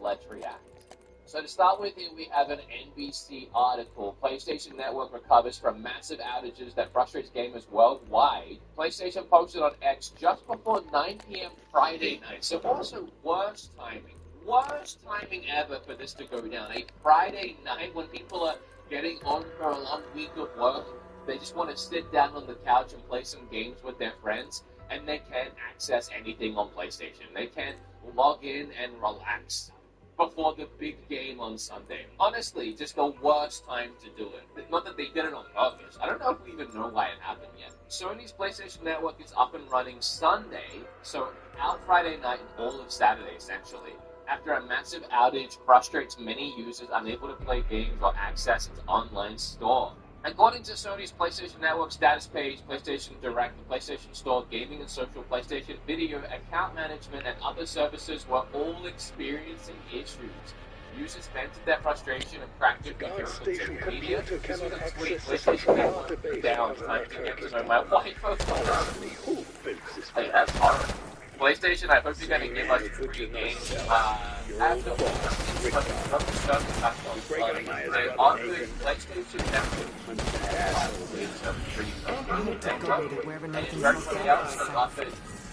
let's react. So to start with, here we have an NBC article. PlayStation Network recovers from massive outages that frustrates gamers worldwide. PlayStation posted on X just before 9 p.m. Friday night. So also worst timing. Worst timing ever for this to go down. A Friday night when people are getting on for a long week of work. They just want to sit down on the couch and play some games with their friends, and they can't access anything on PlayStation. They can't log in and relax before the big game on Sunday. Honestly, just the worst time to do it. Not that they did it on purpose. I don't know if we even know why it happened yet. Sony's PlayStation Network is up and running Sunday, so out Friday night and all of Saturday, essentially. After a massive outage frustrates many users unable to play games or access its online store. According to Sony's PlayStation Network status page, PlayStation Direct, the PlayStation Store, gaming and social, PlayStation Video, account management, and other services were all experiencing issues. Users vented their frustration and practically social media. This was a tweet. PlayStation Network down, trying to get to know my wife. Hey, that's horrible. PlayStation, I hope you're going to give us free games. After all, but the service platforms they offered PlayStation Network some free and everybody else has offered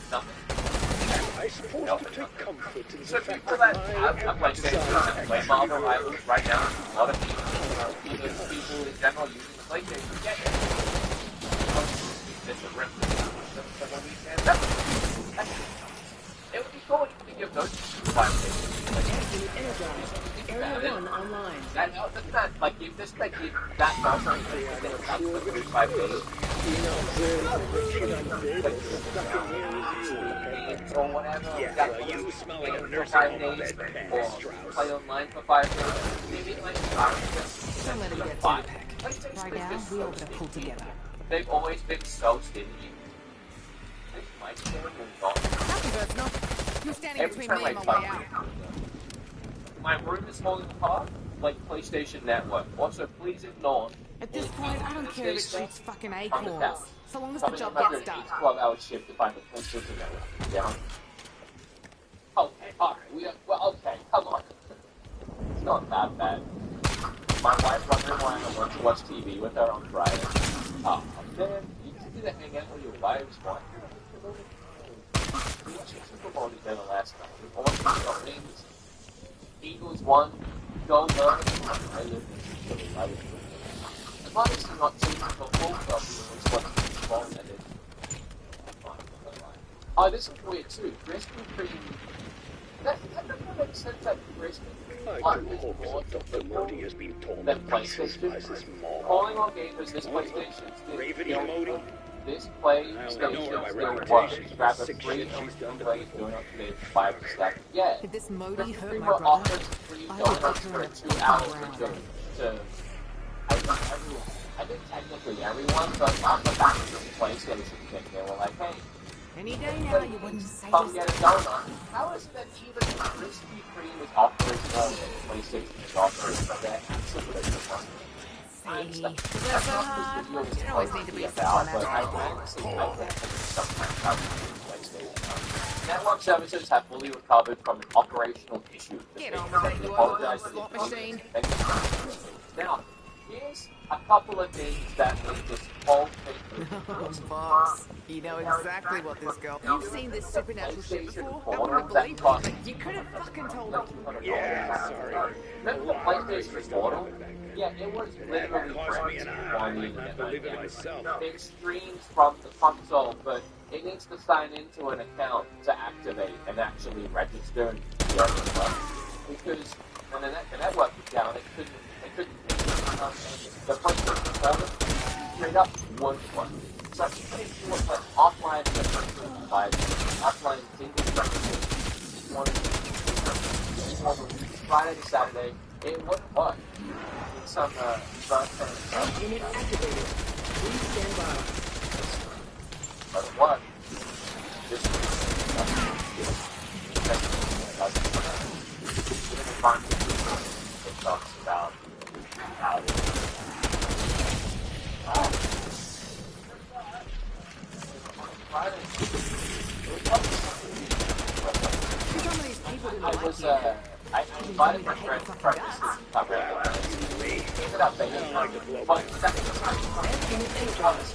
nothing. I suppose to take comfort in so people that have PlayStation and play Marvel Rivals right now, a lot of people, even people in general using the PlayStation, get it. It's a rip. It would be cool if you could give those 5 Area 1 online. That, like, if this could give that person for 5 days, or whatever, yeah, you smelling for nursing 5 home days, bed, or play online for 5 days, maybe like Don't let it get too packed. Right now, we all gotta pull together. They've always been so stingy. You're standing between me and my way out. My room is falling apart, like PlayStation Network. Also, please ignore. At this point, I don't care if it shoots fucking acorns. So long as the job Coming gets done. 12-hour shift to find the PlayStation Network. Yeah. Okay, alright. Well, okay, come on. It's not that bad. My wife wondering why I want to watch TV with her on Friday. Oh, man, you just need to hang out with your wives more. We watched the Super Bowl together last night. We watched the games. Eagles won. Go Birds. I live in Philly. I was I'm obviously not choosing football, but it's what football and it. Oh, this is weird too. Krispy Kreme. That doesn't make sense that Krispy Kreme is more Dr. Modi has been torn than to pieces by PlayStation. this mob. Calling on gamers, this PlayStation Ravity Modi? This PlayStation still works. Grab a free way doing up to 5 step. Yeah. Did this Modi hurt my Streamer brother? offers free donuts for 2 hours to I think technically everyone, but on the back of the PlayStation thing, they were like, hey, Any day now, you wouldn't say come this. get a donut. How is it that even Krispy Kreme is offering more than PlayStation is offering for that absolutely fun? That's so hard. You always need to be someone But I honestly, I think sometimes I would use PlayStation. Network services have fully recovered from an operational issue. Get on with it, you old slot machine. Now, here's a couple of things that make this whole thing. Fox, you know exactly what this girl. You've seen this supernatural shit before. I wouldn't believe it, but you could have fucking told me. Yeah, sorry. Remember the PlayStation Portal? Yeah, it was literally it streams from the console, but it needs to sign into an account to activate and actually register and do stuff. Because when the network was down, it couldn't the PlayStation Portal straight up wouldn't work. So if you want like offline the PlayStation 5, offline single Friday to Saturday, it wouldn't work. Some Unit activated. Please stand by. But what? Just it talks about how I invited my friends to try this cover it. Ended up being but second time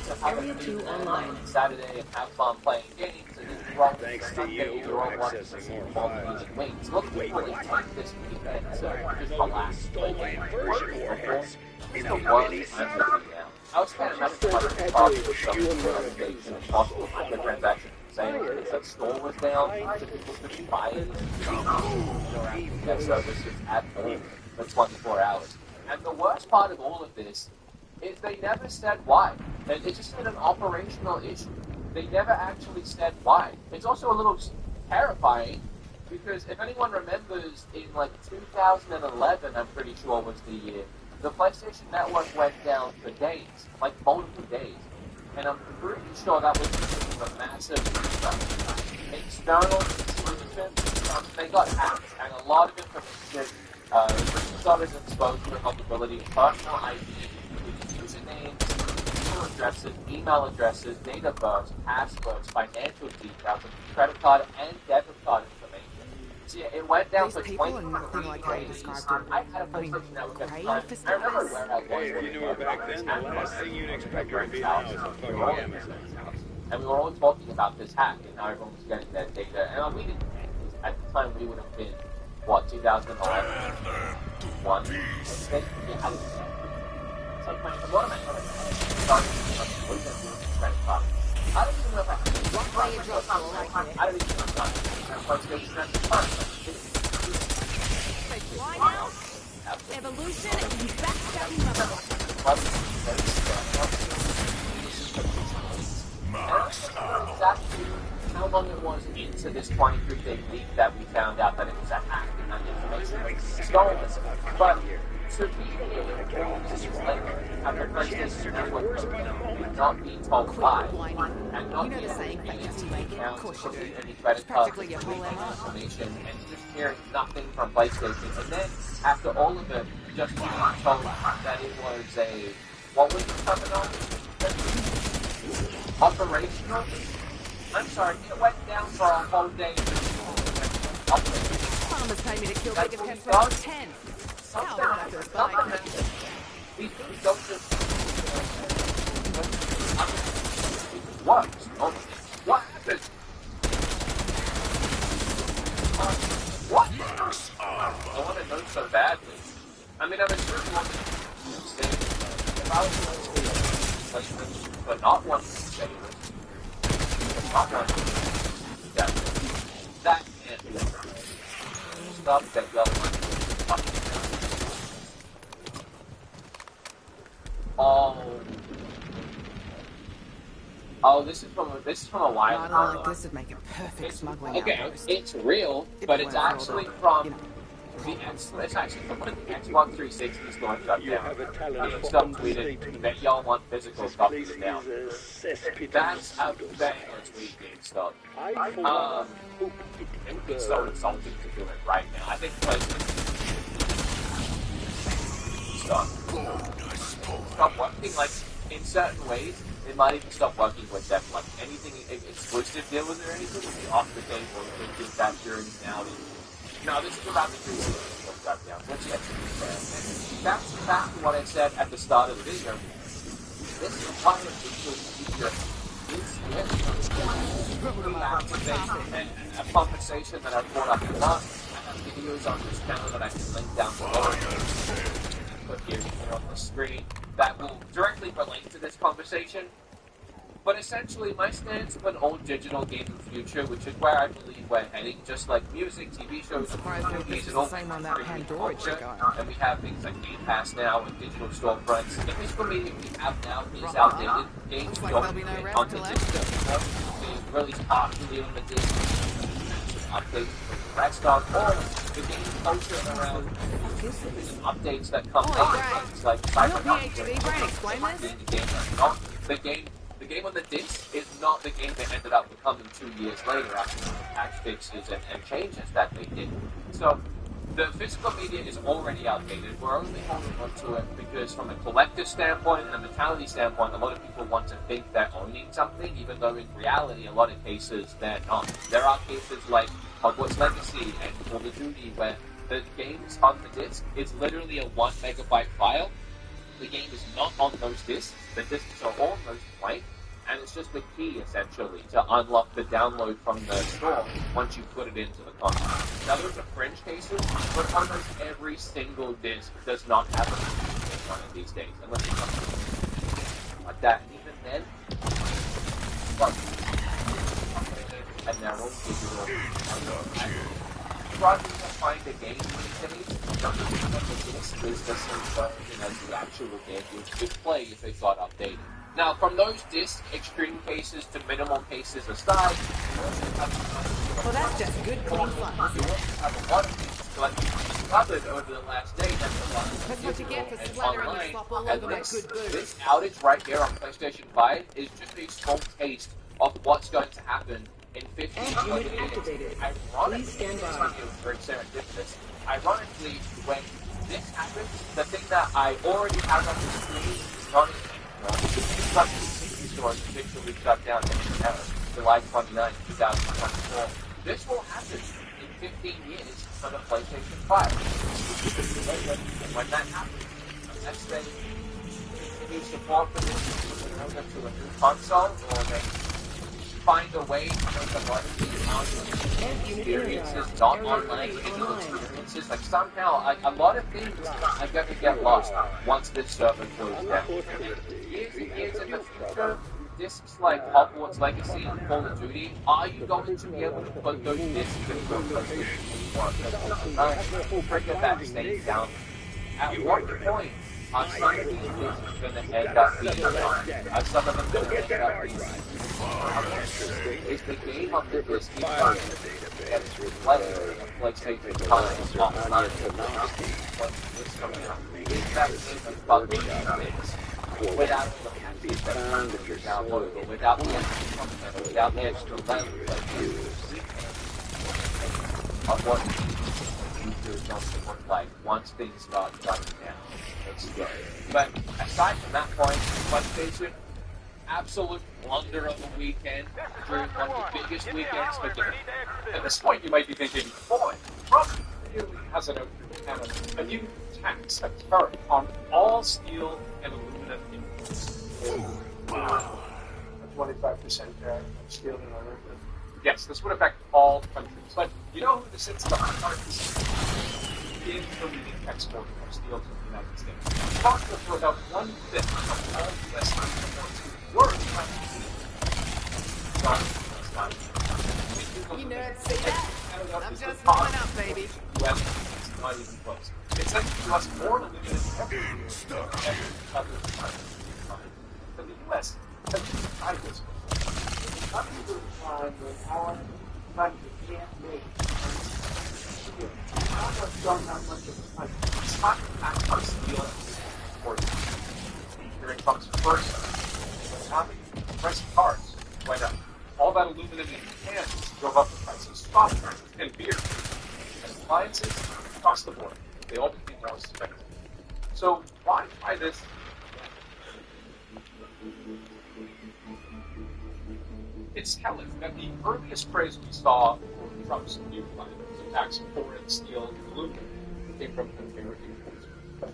to have a meeting on Saturday and have fun playing games and then wrong Thanks to Sunday you you're all for wanting accessing to more all files. eating wings. Look forward to take this weekend so just relax. Stole my inversion warheads. It's the worst time to do now. I was kind of messing with the cost of some mistakes and possible microtransactions. Saying that store was down, so people couldn't buy anything. That services at all for 24 hours. And the worst part of all of this is they never said why. They just said an operational issue. They never actually said why. It's also a little terrifying because if anyone remembers in like 2011, I'm pretty sure was the year, the PlayStation Network went down for days, like multiple days. And I'm pretty sure that was because of a massive external intrusion. They got hacked, and a lot of information started exposed to the vulnerability of personal ID, usernames, email addresses, date of birth, passwords, financial details, credit card and debit card information. So yeah, it went down These for people 20 are nothing like how you days. described it. I had a I mean, PlayStation Network at the great time. for I remember starters. where I was. Hey, if you knew her back then, the last thing you'd expect her to be now is a fucking Amazon. And we were all talking about this hack and how everyone was getting their data. And we didn't. At the time, we would have been, what, 2011? One. It's like, what am I doing? I don't even know if I can. Why you drop all like it? I don't even know if I can. Why now? Evolution and backstabbing motherfucker. Exactly how long it was into this 23-day leak that we found out that it was a hack and that information was stolen. But to be able to have the PlayStation Network and not be told why, and not You know be the saying, able to fake it till you get make it? accounts, Of course you do. any credit It's cards, practically your whole MO. information, and just hearing nothing from PlayStation. And then, after all of it, just being told that it was a, what was the terminology? Operational? I'm sorry, it went down for a whole day. Farmers pay me to kill That's bigger what pets he when I was does? 10. Something Hell, back to the spike. happened. These things don't just what? Oh, what happened? What? I want to know so badly. I mean, I was really wanting to say if I was going to be a placement, but not one to say it, not one that can't be stuff that y'all want to fucking Oh, this is from a while Not ago. like this would make a perfect smuggling Okay, outpost. it's real, but it's actually from it's actually from when the Xbox 360 store shut You down. have a talent for GameStop tweeted that y'all want physical This copies place now. is a cesspit. That's how bad it's tweet GameStop. I for one hope it It would be so insulting to do it right now. I think stop working. Like in certain ways, it might even stop working with them. Like anything exclusive deals or anything would be off the table. It would that during now. No, this is about the 360 shutdown. Which yes, that's back to what I said at the start of the video. This is why the future is a conversation that I've brought up a lot. I have videos on this channel that I can link down below. Put here on the screen that will directly relate to this conversation. But essentially, my stance on an old digital gaming future, which is where I believe we're heading, just like music, TV shows, movies, and all the same on that Pandora chick. and we have things like Game Pass now and digital storefronts. The physical media we have now is outdated. Games don't get on the digital. They release partially on the digital. Updates for the rest of all the game culture around updates that come out. Things like the game on the disc is not the game that ended up becoming 2 years later after the patch fixes and changes that they did. So the physical media is already outdated. We're only holding on to it because from a collector standpoint and a mentality standpoint, a lot of people want to think they're owning something, even though in reality, a lot of cases, they're not. There are cases like Hogwarts Legacy and Call of Duty where the games on the disc, it's literally a 1 megabyte file. The game is not on those discs. The discs are almost blank, and it's just a key, essentially, to unlock the download from the store once you put it into the console. Now, those are fringe cases, but almost every single disc does not have one of these days, unless it's something like that. And even then, and they're all digital. Rather than find a game these days, the disc is the same version as the actual game you could play if it got updated. Now, from those disc extreme cases to minimal cases aside, well, that's just good clean fun. You have a lot of things discovered over the last day. That's what you get for splattering your slop all over my good boots. This outage right here on PlayStation 5 is just a small taste of what's going to happen in 15 minutes. Ironically, very serendipitous. Ironically, when this happens, the thing that I already have on the screen is not the PC stores officially shut down July 29, 2024. This will happen in 15 years for the PlayStation 5. And when that happens, unless they use support for this to a new console, or they find a way to make a lot of these experiences not online digital experiences. Like somehow, a lot of things are going to get lost once this server closes down. Years and years in the future, discs like Hogwarts Legacy and Call of Duty, are you going to be able to put those discs into a PlayStation 4? Bring that state down. At what point are some of these discs going to end up being gone? Are some of them going to end up being is the game of the disc and it's reflected in PlayStation 5 online. What's coming up? Is that game of publishing mix without the patches that are downloadable, without the extra content, without the extra language of what the future is going to look like once things start shutting down? It's scary. But aside from that point, PlayStation, absolute blunder of the weekend during one of the biggest weekends for gaming. At this point, you might be thinking, boy, Trump really has a new tax, a tariff on all steel and aluminum imports. Wow. A 25% tariff on steel and aluminum. Yes, this would affect all countries. But you know who sits behind this? Is the leading exporter of steel to the United States. Responsible for about 1/5 of all U.S. imports. You nerds see that? I'm just warming up, baby. It's not even close. It sends the U.S. more aluminum every year than every other country. But the U.S. has decided this. Up to the time when our country can't make not much of a country. It's not that much steel and here it comes first. Price of cars went up. All that aluminum in cans drove up the price of soft drinks and beer. And appliances, across the board, they all became more expensive. So why try this? It's telling that the earliest praise we saw from Trump's new plan to tax foreign steel and aluminum came from American imports.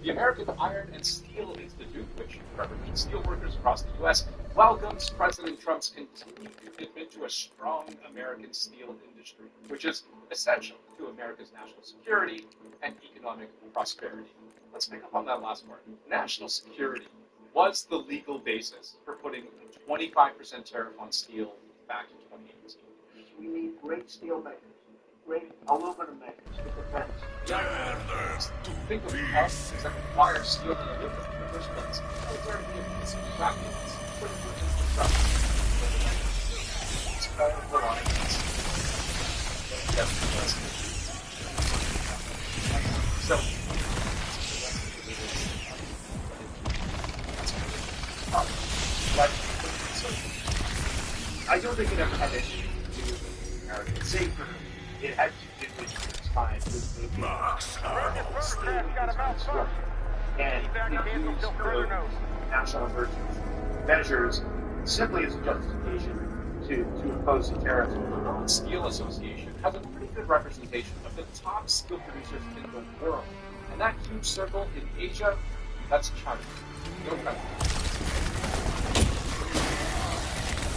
The American Iron and Steel Institute, which represents steelworkers across the U.S., welcomes President Trump's continued commitment to a strong American steel industry, which is essential to America's national security and economic prosperity. Let's pick up on that last part. National security was the legal basis for putting a 25% tariff on steel back in 2018. We need great steel makers, great aluminum makers for defense. Think of the costs that require steel and aluminum in the first place. Military vehicles, rockets, critical infrastructure. It's all reliance. So, I don't think it ever had anything to do with American safety. It had to do with its time with making steel and it used national emergency measures simply as a justification to impose the tariffs. The World Steel Association has a pretty good representation of the top steel producers in the world. And that huge circle in Asia, that's China. No country.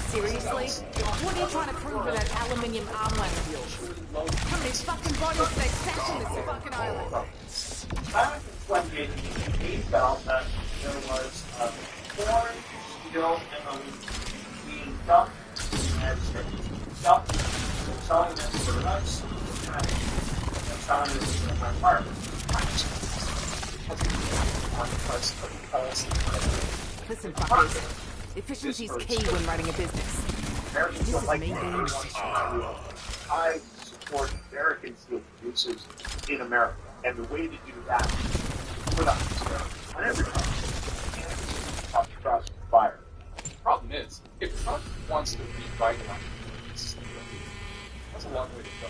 Seriously? What are you trying to prove with that aluminium armland of yours? How many fucking bodies do they stack on this fucking island? Back in 2018, we felt that there was foreign steel and aluminum being dumped and dumped and selling them to us and selling them to my partner. Listen, fuckers. Efficiency is key when running a business. Americans This don't is like me being efficient. I support American steel producers in America, and the way to do that is put up on every country and trust fire. The problem is, if Trump wants to revitalize steel, that's a long way to go.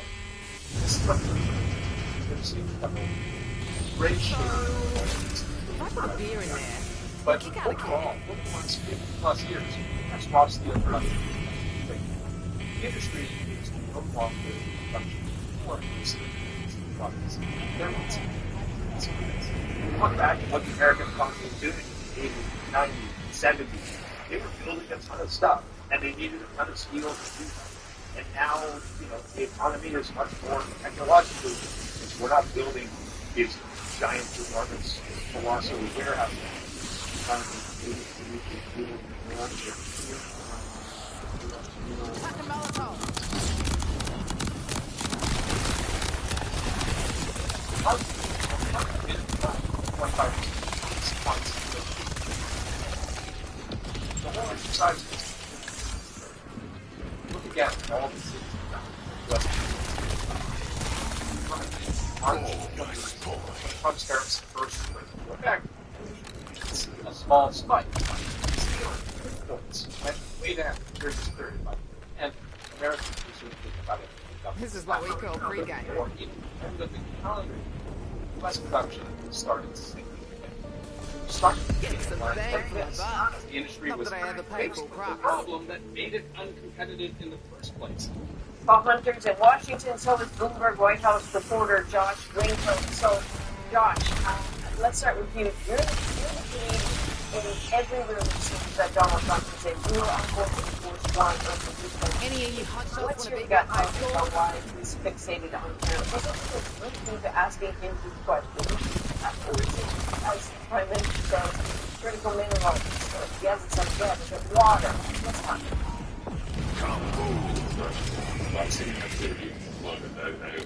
This is what he's going to see become a great shape. If I put a beer in there, But kick out a overall, can. over the last 50+ years, that's raw steel production. The industry is no longer production or steel products. They're not steel. Look back at what the American economy was doing in the 80s, 90s, 70s. They were building a ton of stuff, and they needed a ton of steel to do that. And now, the economy is much more technologically advanced. We're not building these giant, enormous, colossal warehouses. Fucking Molotov. The whole exercise look again at all the cities Trump's tariffs first went into effect. It's a small spike. Points. Went way down. Here's this 35. And Americans consumed about it. This is what we call pregame. And the calendar, U.S. production started sinking again. Get some bang for the buck. The industry Not was that I ever paid faced full with price. the problem that made it uncompetitive in the first place. Paul Hunter's in Washington, so is Bloomberg White House reporter Josh Raincoat. So, Josh, let's start with you. You're the lead in every room it seems that Donald Trump is in. You are going to enforce one of the people. Any of you hotshots What's want to your beat gut that high feeling score? about why he's fixated on Canada? Was it really to asking him these questions? Or is it, as the Prime Minister says, critical minerals? He hasn't said yet, but water. What's happening?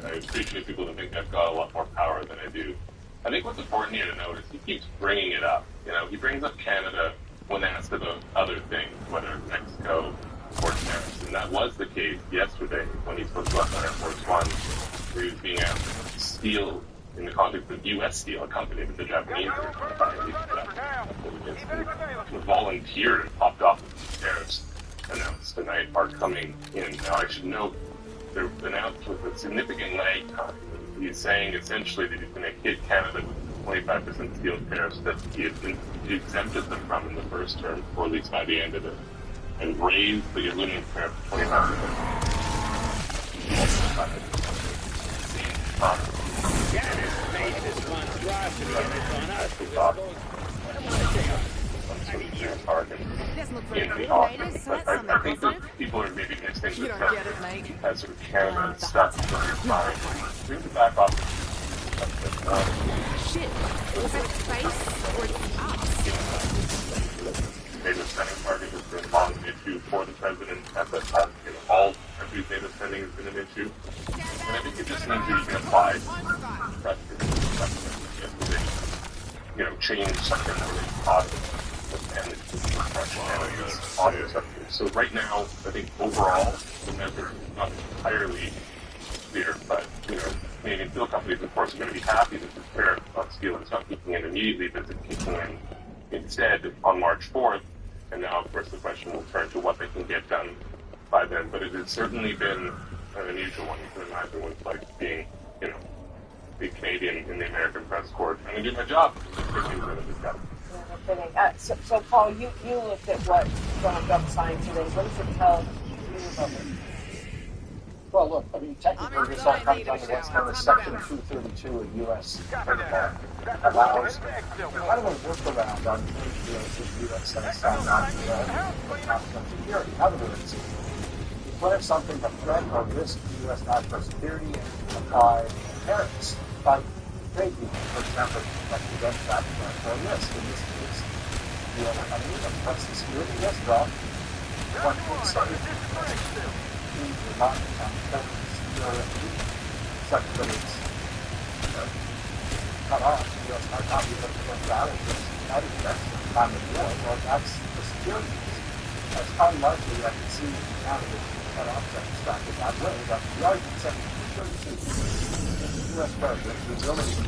I appreciate people that think I've got a lot more power than I do. I think what's important here to note is he keeps bringing it up. He brings up Canada when asked about other things, whether it's Mexico or tariffs. And that was the case yesterday when he spoke about Air Force One, where he was being asked about steel in the context of U.S. Steel, a company that the Japanese volunteered and popped off the tariffs announced tonight are coming in. Now, I should note, they're announced with a significant lag time. He's saying essentially that he's going to hit Canada with 25% steel tariffs that he had exempted them from in the first term, or at least by the end of it, and raise the aluminum tariff to 25%. Doesn't look very In the coordinated, office, so but that's I think something that people are maybe mixing You this don't get it, mate. as sort of Canada and stuff for fine. Bring the back off. Shit. Was that space or us? NATO spending target has been long an issue for the president at that time. All countries' NATO spending has been an issue. And I think it just means that you can apply pressure yesterday. Change something really positive. And it's on the subject. So right now, I think overall, the message is not entirely clear, but, Canadian steel companies, of course, are going to be happy that the tariff on steel is not kicking in immediately, but it's kicking in instead on March 4th. And now, of course, the question will turn to what they can get done by then. But it has certainly been an unusual one. You can imagine what it's like being, the Canadian in the American press corps. I'm going to do my job. So, Paul, you looked at what Donald Trump signed today. What does it tell you Well, look, I mean, technically, I'm this all inside, comes need a under what's shower. known as Time to Section bounce. 232 of U.S. Code Law. Allows kind of a workaround on trade deals that the U.S. has signed on to for national security. In other words, declare something a threat or risk to U.S. national security and apply tariffs. But trade deals, for example, like the gun traffic or risk. In this case, the other company, what's the security risk? Well, one could say in Vermont and such that it's cut off. The U.S. might not be able to put valid risk. That is that's the time of war. Well, that's the security risk. That's unlikely I can see Canada cut off that extracted that way. But the argument said the U.S. president, whose ability to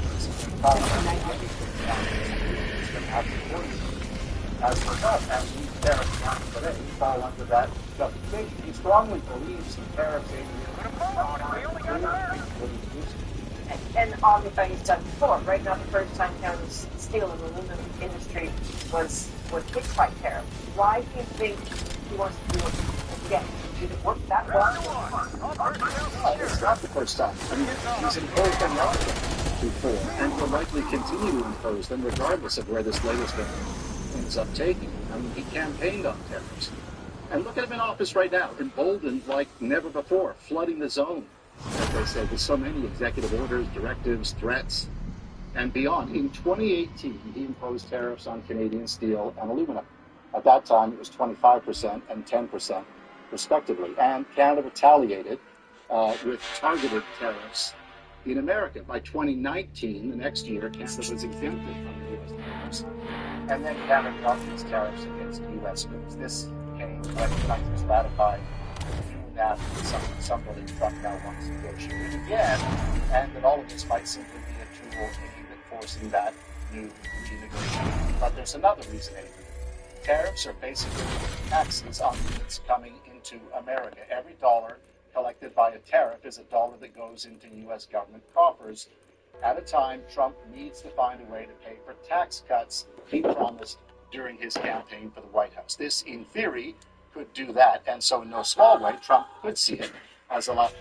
as for us, and these tariffs now today fall under that justification. He strongly believes the tariffs And obviously he's done before. Right now, the first time Canada's steel and aluminum industry was hit by tariffs. Why do you think he wants to do it again? Did it work that well? It's not the first time. I mean, he's imposed them before, and will likely continue to impose them regardless of where this latest one ends up taking. I mean, he campaigned on tariffs. And look at him in office right now, emboldened like never before, flooding the zone, as they say, with so many executive orders, directives, threats, and beyond. In 2018, he imposed tariffs on Canadian steel and aluminum. At that time, it was 25% and 10%, respectively. And Canada retaliated with targeted tariffs in America. By 2019, the next year, Canada was exempted from the U.S. tariffs. And then Canada dropped its tariffs against U.S. goods. This came when countries ratified June after somebody Trump now wants to negotiate again, and that all of this might simply be a tool aimed at forcing that new renegotiation. But there's another reason anyway. Tariffs are basically taxes on goods coming into America. Every dollar collected by a tariff is a dollar that goes into U.S. government coffers. At a time, Trump needs to find a way to pay for tax cuts he promised during his campaign for the White House. This, in theory, could do that, and so in no small way, Trump could see it as a lot.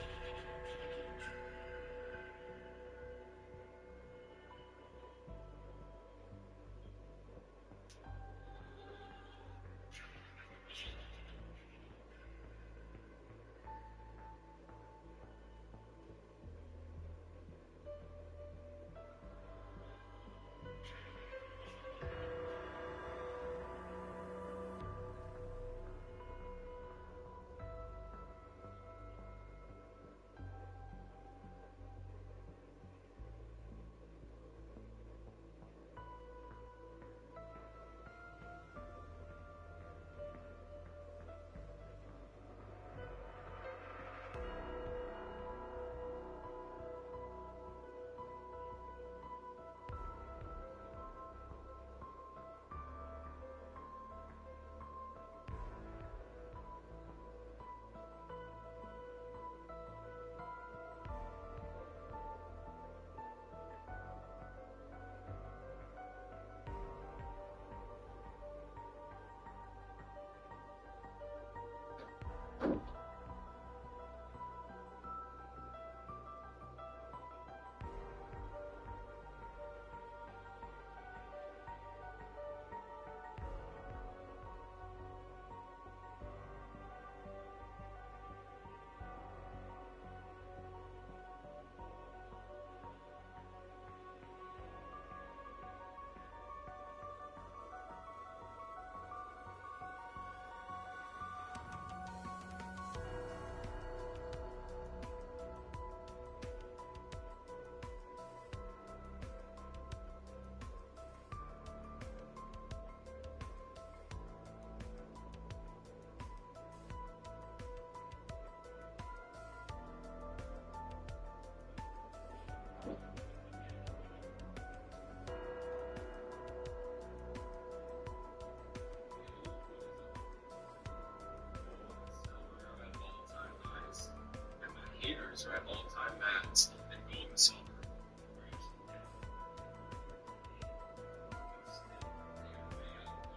Haters are at all-time max and gold and silver.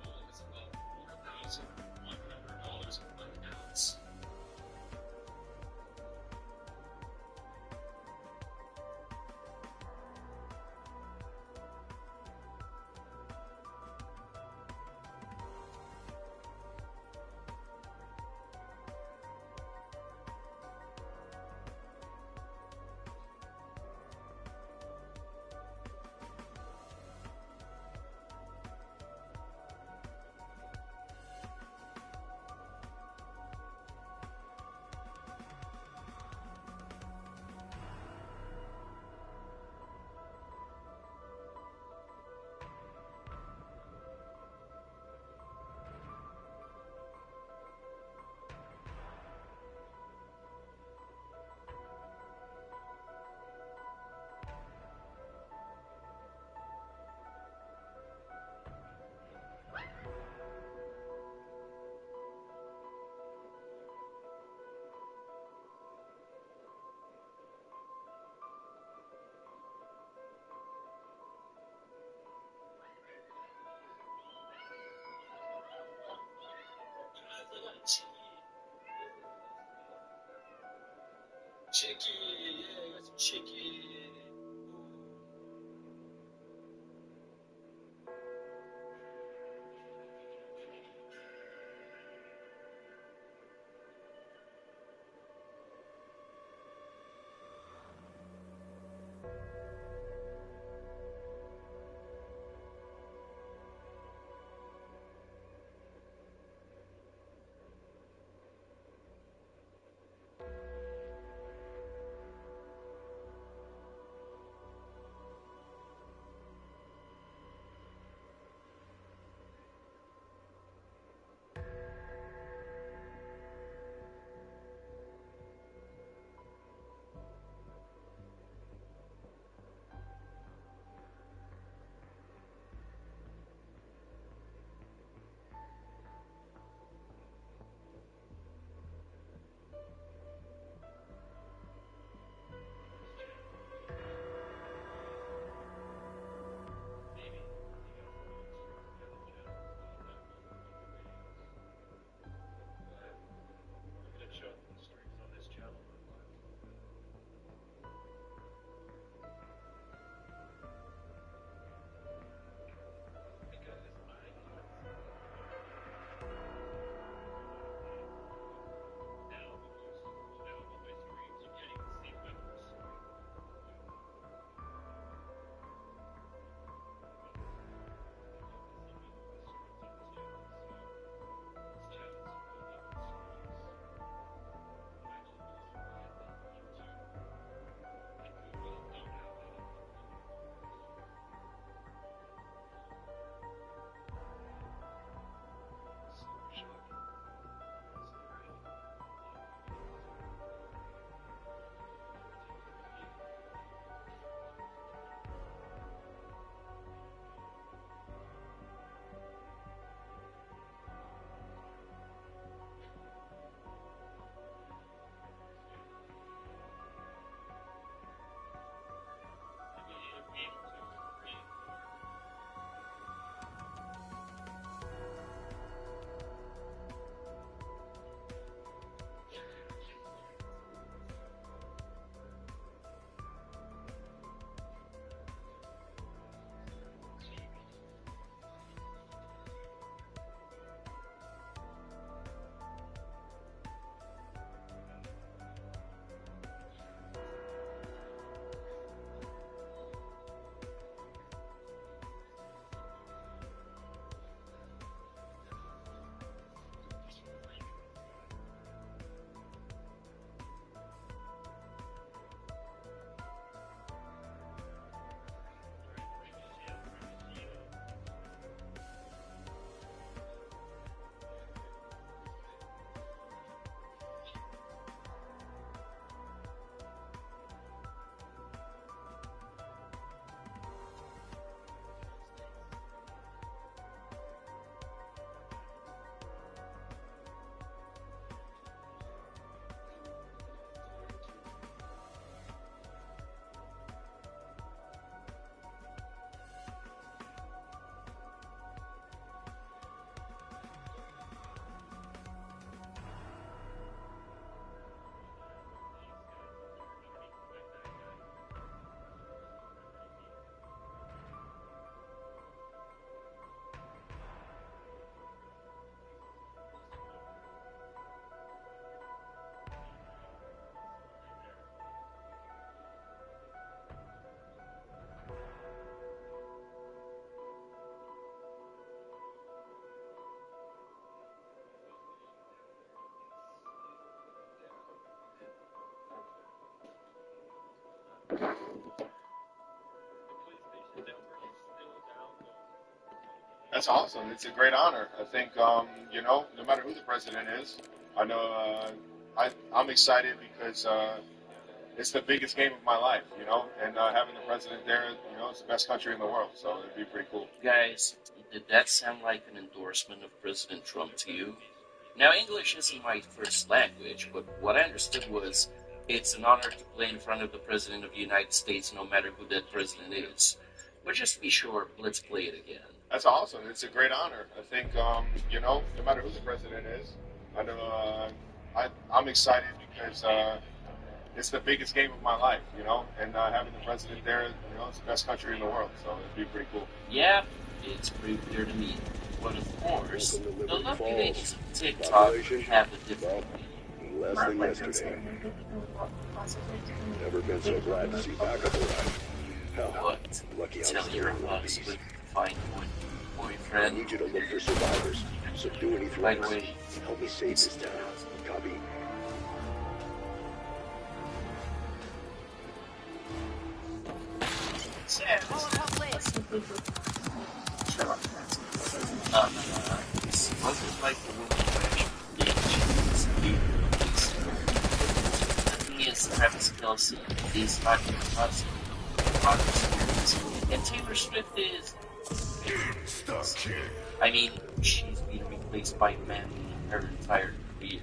Gold is above $4,100 an ounce. chicky. Yeah, got some chicky. That's awesome. It's a great honor. I think, no matter who the president is, I know I'm excited because it's the biggest game of my life, and having the president there, it's the best country in the world, so it'd be pretty cool. Guys, did that sound like an endorsement of President Trump to you? Now, English isn't my first language, but what I understood was it's an honor to play in front of the President of the United States, no matter who that president is. But just to be sure, let's play it again. That's awesome. It's a great honor. I think, no matter who the president is, I know I'm excited because it's the biggest game of my life, you know, and having the president there, you know, it's the best country in the world, so it'd be pretty cool. Yeah, it's pretty clear to me. But of course, the lovely ladies of TikTok have a different opinion. Less than yesterday. Never been so glad to see backup arrive. Hell, What? lucky I'm Tell still your in one husband piece. to find one I boyfriend. need you to look for survivors. Subdue any By the threats. way, Help me save this town. Copy. What was like the woman the thing is, Travis Kelce is not your husband. And Taylor Swift is. I mean, she's been replaced by men her entire career.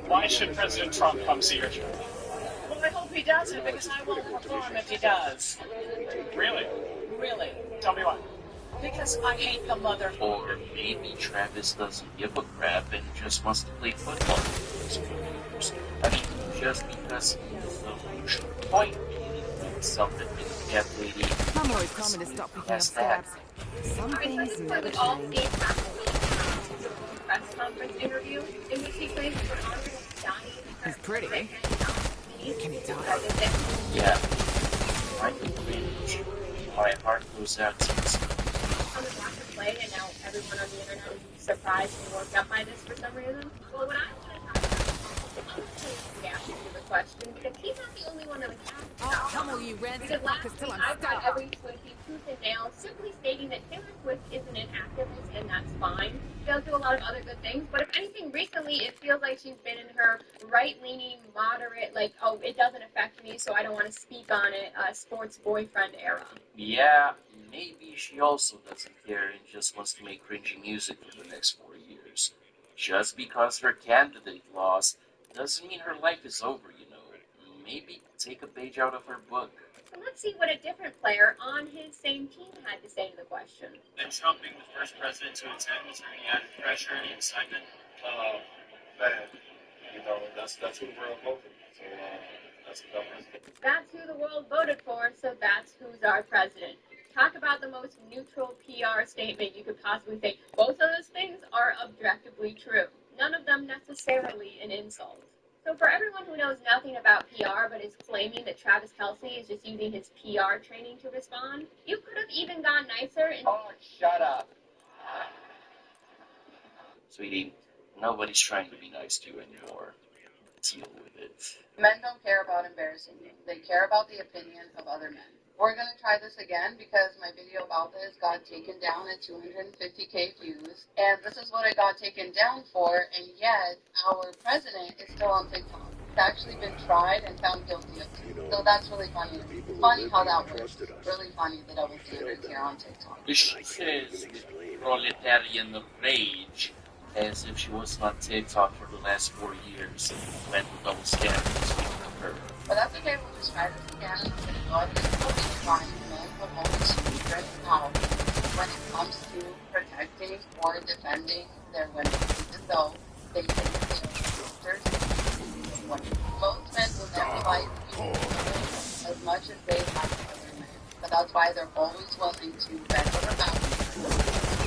Why should President Trump come see your show? Well, I hope he doesn't, because I won't perform if he does. Really? Really. Tell me why. Because I hate the mother. Or maybe Travis doesn't give a crap and just wants to play football. I mean, just because he's the emotional point something with that lady. I'm always coming to stop picking up scabs. Some things never change. Press conference interview in which he claims that Andre was dying. He's pretty. Can he talk? Yeah. I can cringe. My heart goes out to this. On the back of play, and now everyone on the internet is surprised and worked up by this for some reason. Well, what I want to talk about is the answer to the question, because he's not the only one that was asked. Oh, come on, you ranty Because last fuckers, till week I'm I got stuck. every Swiftie tooth and nail simply stating that Taylor Swift isn't an activist, and that's fine. She does do a lot of other good things, but if anything, recently it feels like she's been in her right-leaning, moderate, like, oh, it doesn't affect me, so I don't want to speak on it, sports boyfriend era. Yeah, maybe she also doesn't care and just wants to make cringy music for the next 4 years. Just because her candidate lost doesn't mean her life is over, you know. Maybe take a page out of her book. So let's see what a different player on his same team had to say to the question. Then Trump being the first president to attend, was there any added pressure, any excitement? Man, you know, that's who the world voted. So that's the government. That's who the world voted for, so that's who's our president. Talk about the most neutral PR statement you could possibly say. Both of those things are objectively true. None of them necessarily an insult. So for everyone who knows nothing about PR but is claiming that Travis Kelce is just using his PR training to respond, you could have even gone nicer and... Oh, shut up. Sweetie, nobody's trying to be nice to you anymore. Deal with it. Men don't care about embarrassing you. They care about the opinion of other men. We're going to try this again because my video about this got taken down at 250K views. And this is what it got taken down for, and yet our president is still on TikTok. It's actually been tried and found guilty of it. So that's really funny. Funny how that works. Really funny the double standards here on TikTok. She says with proletarian rage as if she was on TikTok for the last 4 years when the double standards with her. But that's okay, we'll just try this again. God is always trying men will always secret out when it comes to protecting or defending their women, even though they think they are sisters. Most men will never like you as much as they like other men. But that's why they're always willing to bend over backwards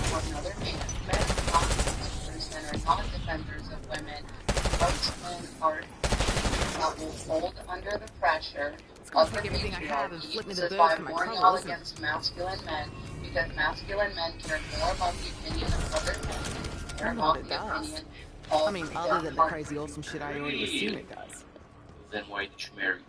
for another man. Men are not sisters, men are not defenders of women. Most men are that will fold under the pressure of the patriarchy. This is why I'm warning all against masculine men, because masculine men care more about the opinion of other men, care about the opinion of I mean, other than the crazy awesome shit I already assume it does. Then why did you marry her?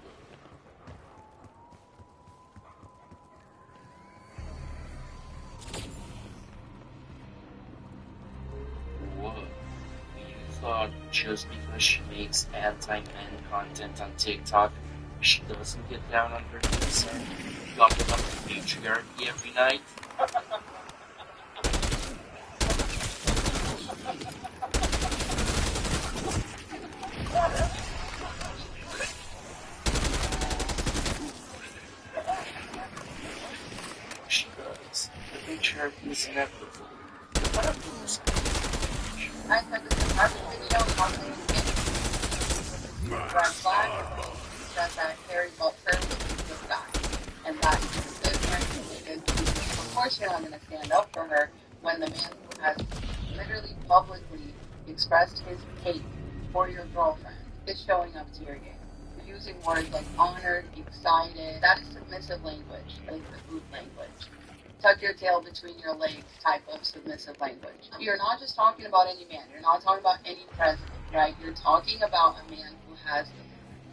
What? You thought just because she makes anti-men content on TikTok, she doesn't get down on her knees and talk about the patriarchy every night? She does. The patriarchy is inevitable. What a loser. I said this in every video, I'll say it again. Red flag is when he said that Harry Butler was a good guy. And that he's a good friend and a good dude. Of course you're not going to stand up for her when the man who has literally publicly expressed his hate for your girlfriend is showing up to your game. Using words like honored, excited. That is submissive language, like the boot language. Tuck your tail between your legs type of submissive language. You're not just talking about any man. You're not talking about any president, right? You're talking about a man who has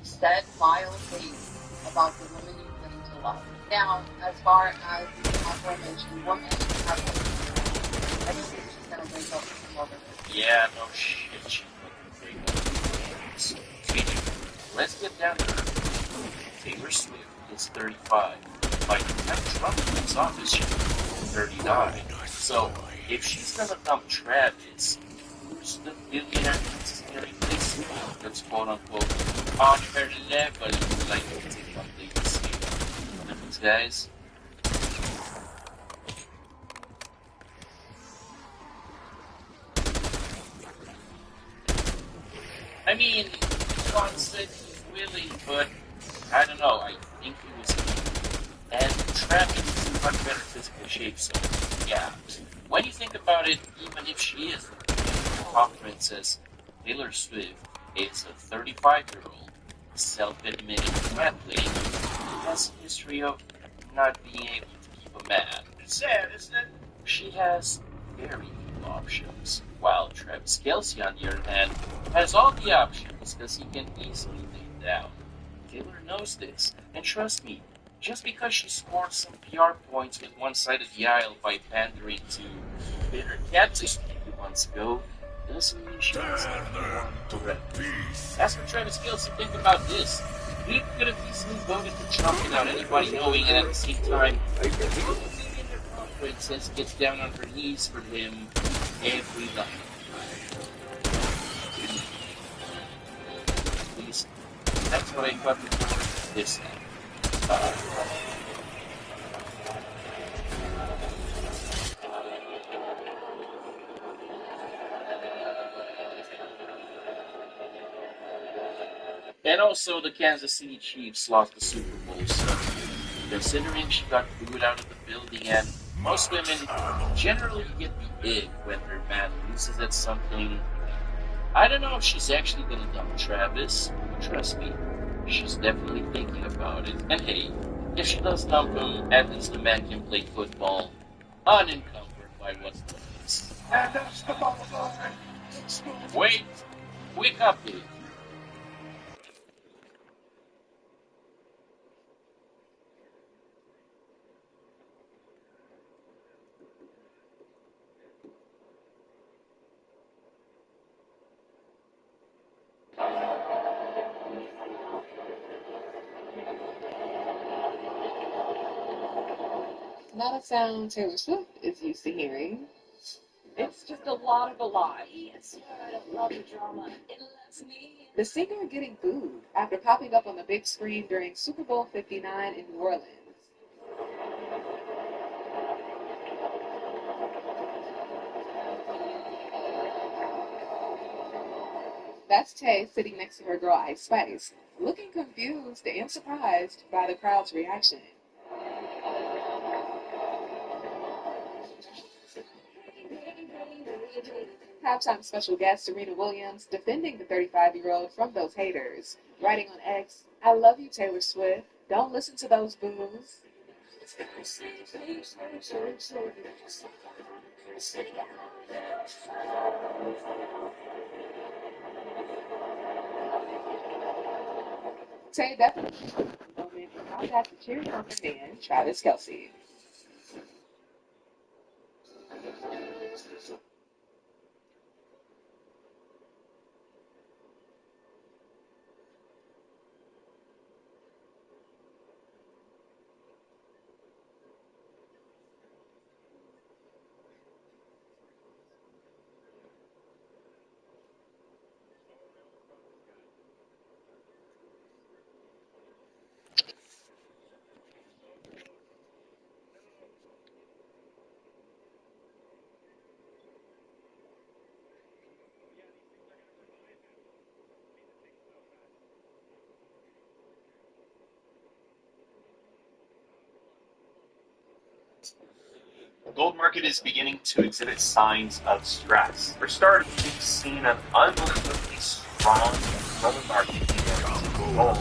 said vile things about the woman you claim to love. Now, as far as the aforementioned woman, I think she's going to break up with him over this. Yeah, no shit, she fucking break up. Let's get down to it. Taylor Swift is 35. By the time Trump comes office, she's 39. So, if she's gonna dump Travis, who's the billionaire necessary place that's quote unquote on her level, like TikTok ladies say. One of these guys. I mean, John said he's willing, but I don't know. I think he was. And Travis is in much better physical shape, so yeah. When you think about it, even if she is the pop princess, Taylor Swift is a 35-year-old, self-admitted athlete who has a history of not being able to keep a man. It's sad, isn't it? She has very few options, while Travis Kelce, on the other hand, has all the options because he can easily lay down. Taylor knows this, and trust me, just because she scored some PR points with one side of the aisle by pandering to bitter catfish a few months ago, doesn't mean she has anyone to rep. As for Travis Kelce, think about this. He could have easily voted for Trump without anybody knowing, and at the same time, the princess gets down on her knees for him every night. At least, that's what I thought before this time. And also, the Kansas City Chiefs lost the Super Bowl, so considering she got booed out of the building, and most women generally get the ick when their man loses at something, I don't know if she's actually gonna dump Travis. Trust me, she's definitely thinking about it. And hey, if she does dump him, at least the man can play football unencumbered by what's left. And that's the bottom line. Wait, quick update. Not a sound Taylor Swift is used to hearing. It's just a lot of a lie. I love the drama. It lets me. The singer getting booed after popping up on the big screen during Super Bowl 59 in New Orleans. That's Tay sitting next to her girl Ice Spice, looking confused and surprised by the crowd's reaction. Halftime special guest Serena Williams defending the 35-year-old from those haters, writing on X, "I love you, Taylor Swift. Don't listen to those boos." Tay definitely a moment and how that's the cheering on her man, Travis Kelce. The gold market is beginning to exhibit signs of stress. For starters, we've seen an unbelievably strong gold market in gold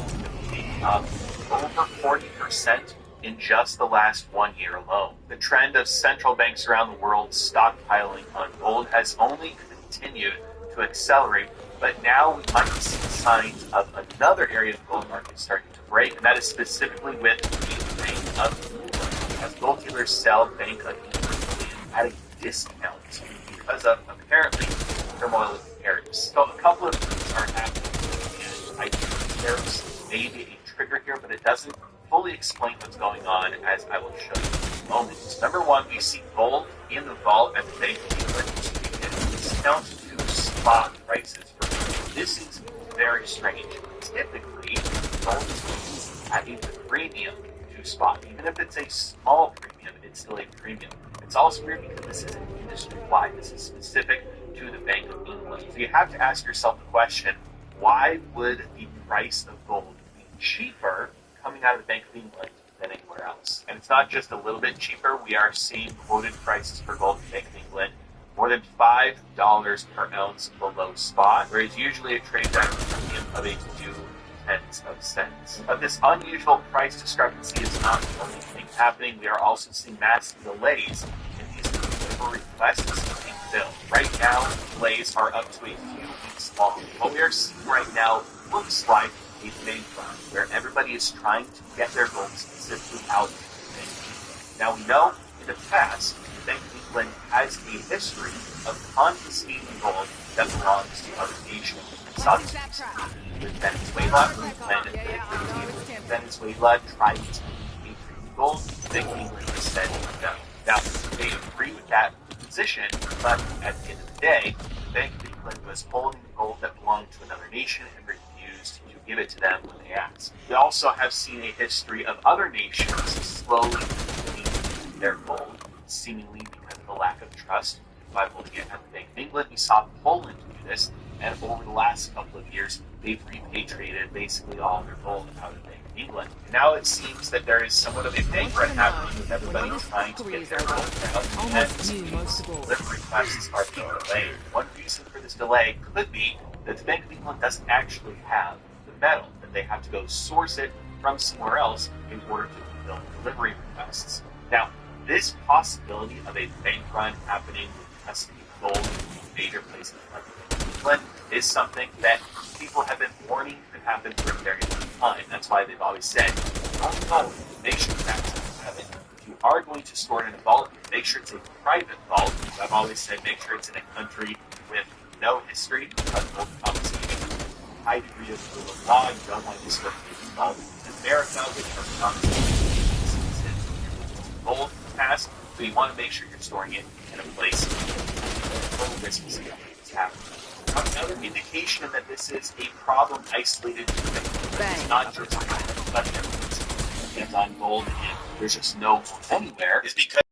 being up over 40% in just the last 1 year alone. The trend of central banks around the world stockpiling on gold has only continued to accelerate, but now we might see signs of another area of the gold market starting to break, and that is specifically with the Bank of England, as gold dealers sell Bank of England at a discount because of apparently turmoil with tariffs. So a couple of things are happening, and I think tariffs may be a trigger here, but it doesn't fully explain what's going on, as I will show you in a moment. So number one, we see gold in the vault at the Bank of England at a discount to spot prices for gold. This is very strange. Typically, gold is at a premium to spot. Even if it's a small premium, it's still a premium. It's also weird because this isn't industry-wide. This is specific to the Bank of England. So you have to ask yourself the question, why would the price of gold be cheaper coming out of the Bank of England than anywhere else? And it's not just a little bit cheaper. We are seeing quoted prices for gold in the Bank of England more than $5 per ounce below spot, whereas usually it trades at a premium of a few tens of cents. But this unusual price discrepancy is not the only thing happening. We are also seeing massive delays in these delivery requests being filled. Right now, delays are up to a few weeks long. What we are seeing right now looks like a bank run, where everybody is trying to get their gold specifically out of the Bank of England. Now we know in the past, the Bank of England has a history of confiscating gold that belongs to other nations. We saw this with Venezuela, when Venezuela tried to repatriate gold, the Bank of England said no. Now, they agree with that position, but at the end of the day, the Bank of England was holding the gold that belonged to another nation and refused to give it to them when they asked. We also have seen a history of other nations slowly taking their gold, seemingly because of the lack of trust by holding it at the Bank of England. We saw Poland do this, and over the last couple of years, they've repatriated basically all their gold out of the Bank of England. And now it seems that there is somewhat of a bank run happening with everybody trying to get their gold out, and these delivery requests are being delayed. One reason for this delay could be that the Bank of England doesn't actually have the metal, that they have to go source it from somewhere else in order to fulfill delivery requests. Now, this possibility of a bank run happening with custody of gold in major places like England is something that people have been warning could happen for a very long time. That's why they've always said, don't go, make sure you have it. If you are going to store it in a vault, make sure it's a private vault. I've always said make sure it's in a country with no history of gold confiscation, high degree of rule of law. You don't want to store it in a vault in America, which are confiscated gold in the past, so you want to make sure you're storing it in a place where total risk is happening. Another indication that this is a problem isolated to the Bank. It's not just hands-on gold and there's just no gold anywhere, is because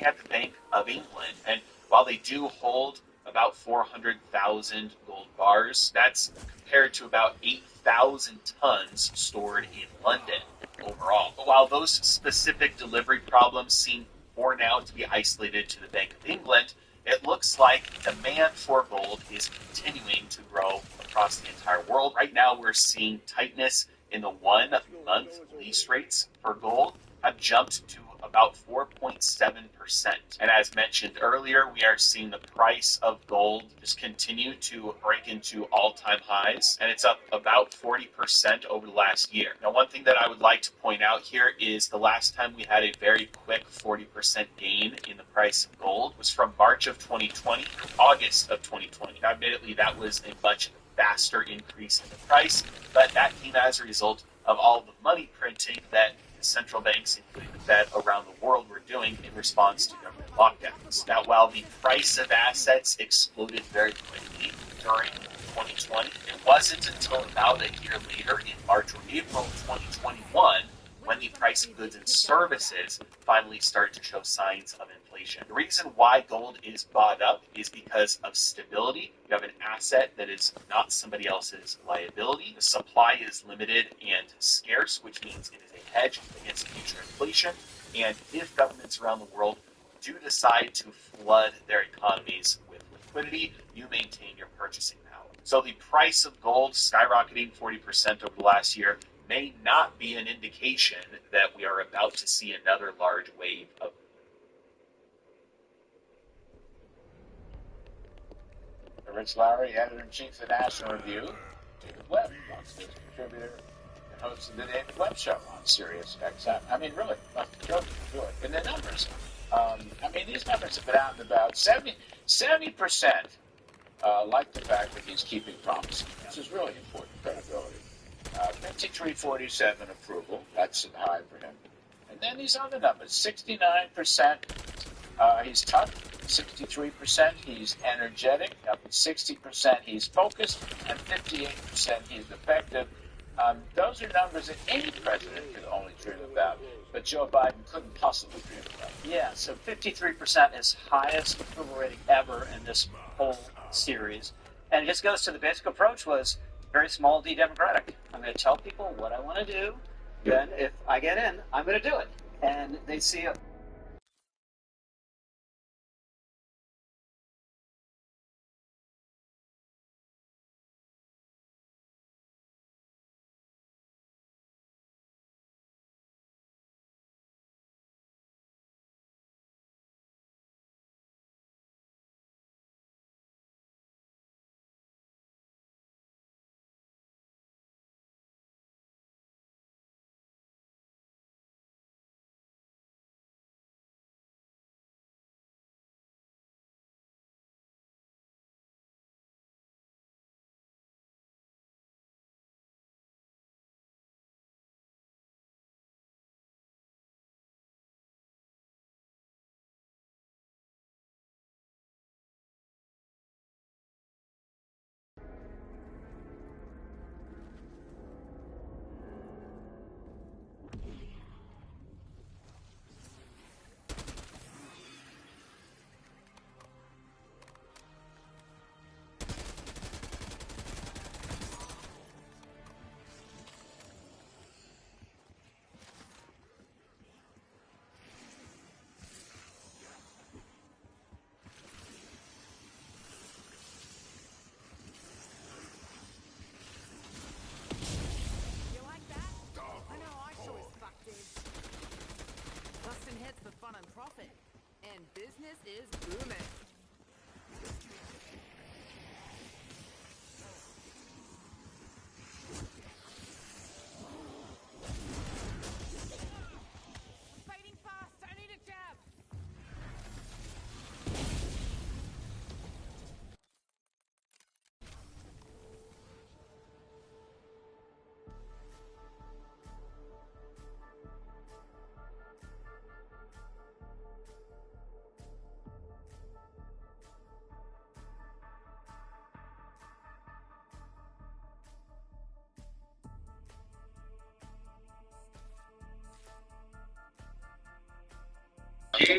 looking at the Bank of England, and while they do hold about 400,000 gold bars, that's compared to about 8,000 tons stored in London overall. But while those specific delivery problems seem for now to be isolated to the Bank of England, it looks like demand for gold is continuing to grow across the entire world. Right now, we're seeing tightness in the 1 month lease rates for gold have jumped to about 4.7%. And as mentioned earlier, we are seeing the price of gold just continue to break into all-time highs, and it's up about 40% over the last year. Now, one thing that I would like to point out here is the last time we had a very quick 40% gain in the price of gold was from March of 2020 to August of 2020. Now, admittedly, that was a much faster increase in the price, but that came as a result of all the money printing that central banks, including the Fed, around the world were doing in response to government lockdowns. Now, while the price of assets exploded very quickly during 2020, it wasn't until about a year later, in March or April of 2021, when the price of goods and services finally started to show signs of inflation. The reason why gold is bought up is because of stability. You have an asset that is not somebody else's liability. The supply is limited and scarce, which means it is a hedge against future inflation. And if governments around the world do decide to flood their economies with liquidity, you maintain your purchasing power. So the price of gold skyrocketing 40% over the last year may not be an indication that we are about to see another large wave of. Rich Lowry, editor-in-chief of the National Review. David Webb, Fox News contributor, and host of the David Webb Show on Sirius XM. I mean, really, not joking, really. And the numbers, these numbers have been out and about. 70% like the fact that he's keeping promises. This is really important credibility. 5347 approval, that's high for him. And then these other numbers, 69% he's tough, 63% he's energetic, up at 60% he's focused, and 58% he's effective. Those are numbers that any president could only dream about, but Joe Biden couldn't possibly dream about. Yeah, so 53% is highest approval rating ever in this whole series. And it just goes to the basic approach was very small d democratic. I'm going to tell people what I want to do. Then if I get in, I'm going to do it. And they see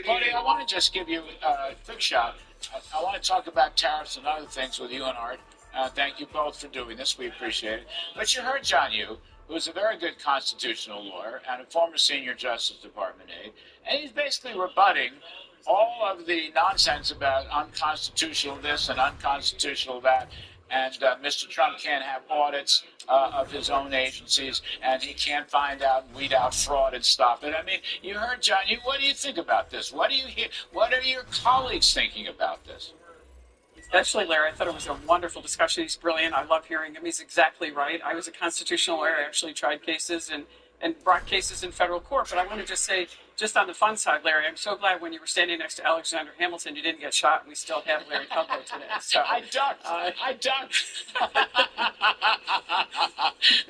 Claudia, I want to just give you a quick shot. I want to talk about tariffs and other things with you and Art. Thank you both for doing this. We appreciate it. But you heard John Yoo, who's a very good constitutional lawyer and a former senior Justice Department aide, and he's basically rebutting all of the nonsense about unconstitutional this and unconstitutional that, and Mr. Trump can't have audits of his own agencies, and he can't find out and weed out fraud and stop it. I mean, you heard John. What do you think about this? What do you hear? What are your colleagues thinking about this? Actually, Larry, I thought it was a wonderful discussion. He's brilliant. I love hearing him. He's exactly right. I was a constitutional lawyer. I actually tried cases and brought cases in federal court. But I want to just say, just on the fun side, Larry, I'm so glad when you were standing next to Alexander Hamilton, you didn't get shot, and we still have Larry Kudlow today. So I ducked.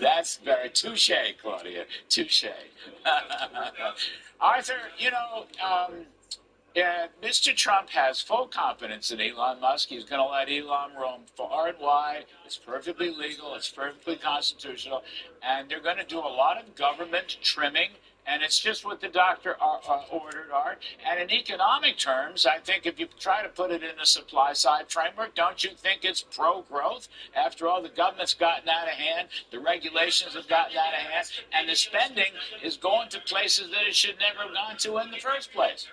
That's very touche, Claudia. Touche. Arthur, Mr. Trump has full confidence in Elon Musk. He's going to let Elon roam far and wide. It's perfectly legal. It's perfectly constitutional. And they're going to do a lot of government trimming. And it's just what the doctor ordered, Art. And in economic terms, I think if you try to put it in a supply-side framework, don't you think it's pro-growth? After all, the government's gotten out of hand, the regulations have gotten out of hand, and the spending is going to places that it should never have gone to in the first place.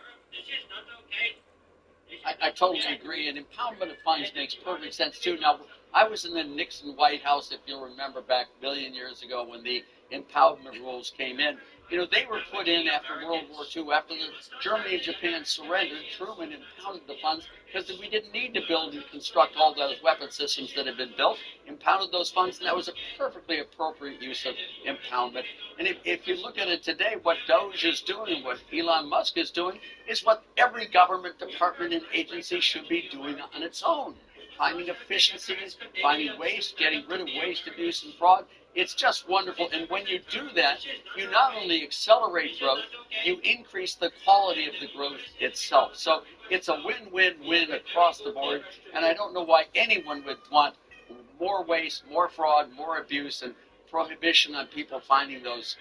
I totally agree, and impoundment of funds makes perfect sense, too. Now, I was in the Nixon White House, if you'll remember, back a billion years ago when the impoundment rules came in. They were put in after World War II, after Germany and Japan surrendered. Truman impounded the funds because we didn't need to build and construct all those weapon systems that had been built, impounded those funds, and that was a perfectly appropriate use of impoundment. And if you look at it today, what Doge is doing, what Elon Musk is doing, is what every government department and agency should be doing on its own. Finding efficiencies, finding waste, getting rid of waste, abuse, and fraud. It's just wonderful. And when you do that, you not only accelerate growth, you increase the quality of the growth itself. So it's a win-win-win across the board. And I don't know why anyone would want more waste, more fraud, more abuse, and prohibition on people finding those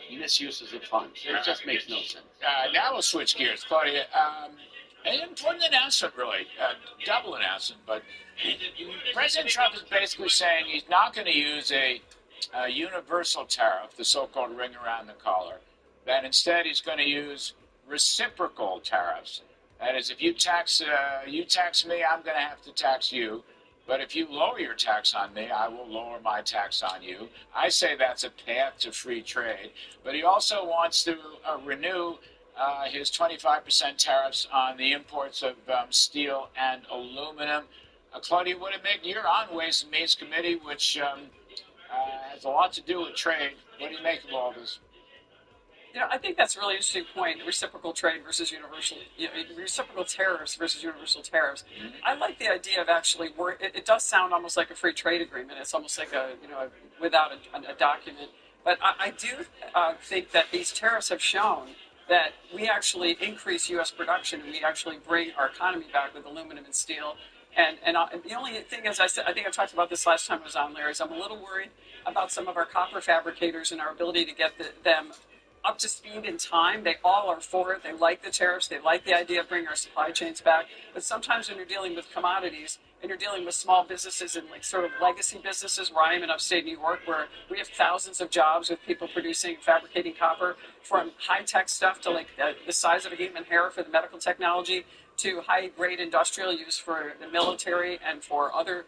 misuses of funds. It just makes no sense. Now we'll switch gears, Claudia. An important announcement, really, double announcement, but President Trump is basically saying he's not going to use a universal tariff, the so-called ring around the collar, that instead he's going to use reciprocal tariffs. That is, if you tax me, I'm going to have to tax you. But if you lower your tax on me, I will lower my tax on you. I say that's a path to free trade. But he also wants to renew his 25% tariffs on the imports of steel and aluminum. Claudia, what it make? You're on Ways and Means Committee, which has a lot to do with trade. What do you make of all this? I think that's a really interesting point, reciprocal trade versus reciprocal tariffs versus universal tariffs. Mm-hmm. I like the idea of actually, it does sound almost like a free trade agreement. It's almost like without a document. But I do think that these tariffs have shown that we actually increase U.S. production and we actually bring our economy back with aluminum and steel. And the only thing is, I think I talked about this last time I was on, Larry, is I'm a little worried about some of our copper fabricators and our ability to get them up to speed in time. They all are for it. They like the tariffs. They like the idea of bringing our supply chains back. But sometimes when you're dealing with commodities and you're dealing with small businesses and like sort of legacy businesses, where I am in upstate New York, where we have thousands of jobs with people producing, fabricating copper, from high-tech stuff to like the size of a human hair for the medical technology, to high-grade industrial use for the military and for other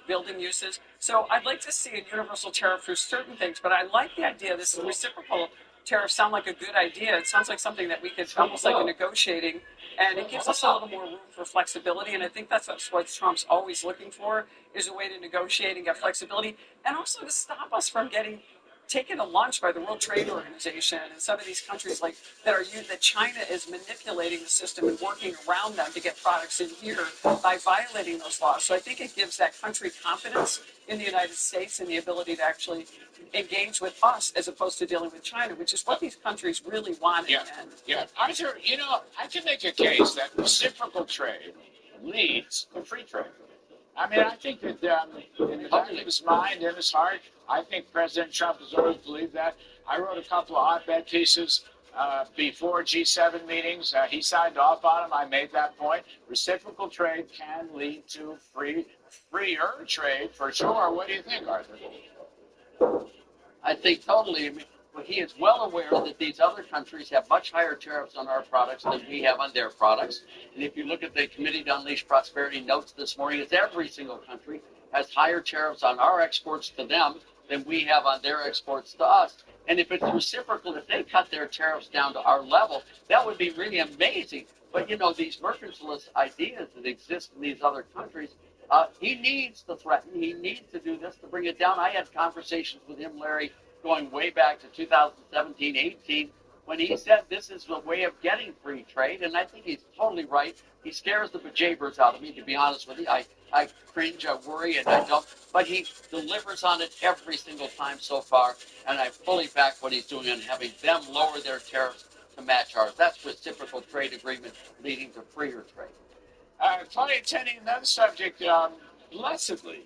building uses. So I'd like to see a universal tariff for certain things, but I like the idea. This is reciprocal tariffs sound like a good idea. It sounds like something that we could, almost like a negotiating, and it gives us a little more room for flexibility, and I think that's what Trump's always looking for, is a way to negotiate and get flexibility, and also to stop us from getting taken to lunch by the World Trade Organization and some of these countries that China is manipulating the system and working around them to get products in here by violating those laws. So I think it gives that country confidence in the United States and the ability to actually engage with us as opposed to dealing with China, which is what these countries really want. Yeah. Arthur, I can make a case that reciprocal trade leads to free trade. I mean, I think that in the back of his mind and his heart, I think President Trump has always believed that. I wrote a couple of op-ed pieces before G7 meetings. He signed off on them. I made that point. Reciprocal trade can lead to freer trade for sure. What do you think, Arthur? I think totally. I mean, well, he is well aware that these other countries have much higher tariffs on our products than we have on their products. And if you look at the Committee to Unleash Prosperity notes this morning, it's every single country has higher tariffs on our exports to them than we have on their exports to us. And if it's reciprocal, if they cut their tariffs down to our level, that would be really amazing. But, you know, these mercantilist ideas that exist in these other countries, he needs to threaten. He needs to do this to bring it down. I had conversations with him, Larry, going way back to 2017-18, when he said this is the way of getting free trade, and I think he's totally right. He scares the bejeebers out of me, to be honest with you. I cringe, I worry, and I don't. But he delivers on it every single time so far, and I fully back what he's doing on having them lower their tariffs to match ours. That's reciprocal trade agreement leading to freer trade. Claudia Tenney, another subject. Blessedly,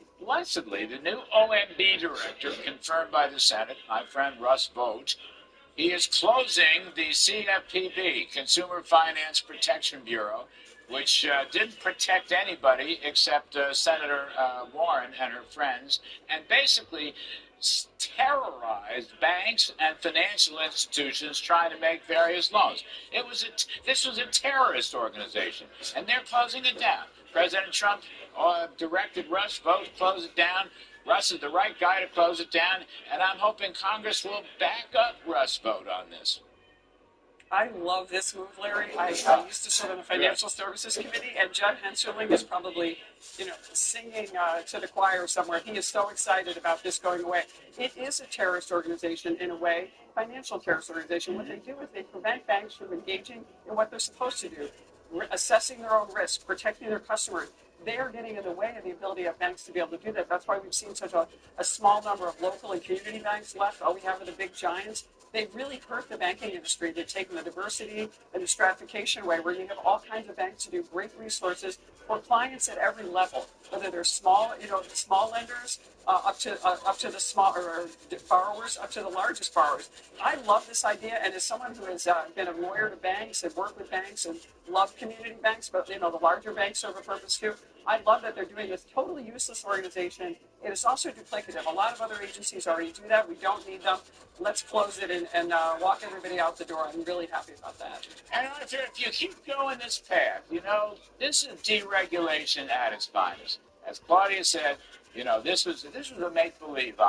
the new OMB director, confirmed by the Senate, my friend Russ Vought, he is closing the CFPB, Consumer Finance Protection Bureau, which didn't protect anybody except Senator Warren and her friends, and basically terrorized banks and financial institutions trying to make various loans. This was a terrorist organization, and they're closing it down. President Trump directed Russ Vought to close it down. Russ is the right guy to close it down, and I'm hoping Congress will back up Russ Vought on this. I love this move, Larry. I used to serve on the Financial Services Committee, and Judd Hensarling is probably, singing to the choir somewhere. He is so excited about this going away. It is a terrorist organization in a way, financial terrorist organization. What they do is they prevent banks from engaging in what they're supposed to do, assessing their own risk, protecting their customers. They are getting in the way of the ability of banks to be able to do that. That's why we've seen such a small number of local and community banks left. All we have are the big giants. They really hurt the banking industry. They've taken the diversity and the stratification away, where you have all kinds of banks to do great resources for clients at every level, whether they're small, small lenders up to the small or borrowers up to the largest borrowers. I love this idea, and as someone who has been a lawyer to banks and worked with banks and loved community banks, but the larger banks serve a purpose too. I love that they're doing this totally useless organization. It is also duplicative. A lot of other agencies already do that. We don't need them. Let's close it and walk everybody out the door. I'm really happy about that. And Arthur, if you keep going this path, this is deregulation at its finest. As Claudia said, this was a make-believe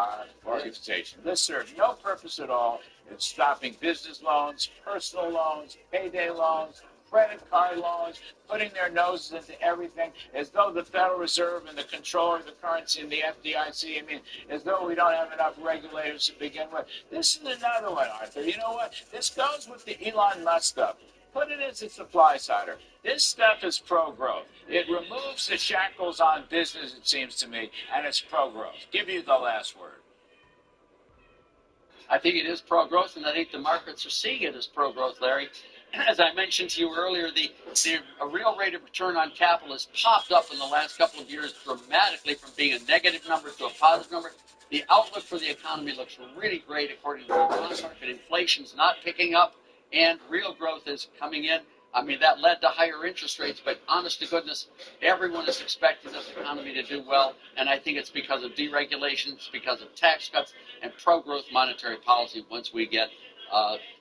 organization. This served no purpose at all. It's stopping business loans, personal loans, payday loans, credit card loans, putting their noses into everything, as though the Federal Reserve and the controller of the currency and the FDIC, as though we don't have enough regulators to begin with. This is another one, Arthur. You know what? This goes with the Elon Musk stuff. Put it as a supply sider. This stuff is pro-growth. It removes the shackles on business, it seems to me, and it's pro-growth. Give you the last word. I think it is pro-growth, and I think the markets are seeing it as pro-growth, Larry. As I mentioned to you earlier, the real rate of return on capital has popped up in the last couple of years dramatically from being a negative number to a positive number. The outlook for the economy looks really great according to the bond market. Inflation's not picking up, and real growth is coming in. That led to higher interest rates, but honest to goodness, everyone is expecting this economy to do well, and I think it's because of deregulation, it's because of tax cuts, and pro-growth monetary policy once we get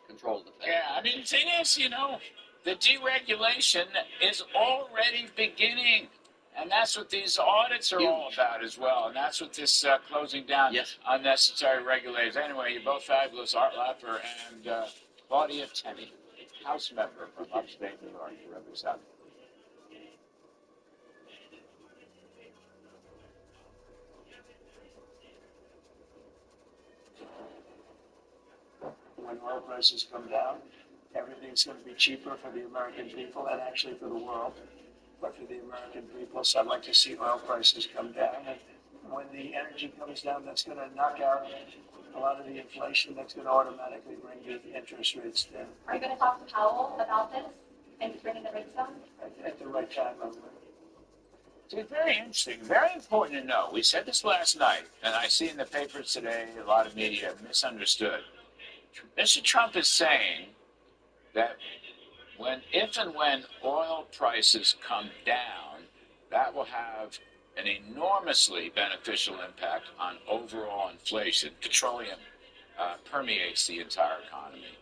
control of the Fed. Yeah, the thing is, the deregulation is already beginning. And that's what these audits are all about as well. And that's what this closing down unnecessary regulators. Anyway, you're both fabulous, Art Laffer and Claudia Tenney, House member from upstate New York, to represent. When oil prices come down, everything's going to be cheaper for the American people and actually for the world. But for the American people, so I'd like to see oil prices come down. And when the energy comes down, that's going to knock out a lot of the inflation. That's going to automatically bring the interest rates down. Are you going to talk to Powell about this and bringing the rates down? At the right time, I will. It's very interesting, very important to know. We said this last night, and I see in the papers today a lot of media misunderstood. Mr. Trump is saying that if and when oil prices come down, that will have an enormously beneficial impact on overall inflation. Petroleum permeates the entire economy.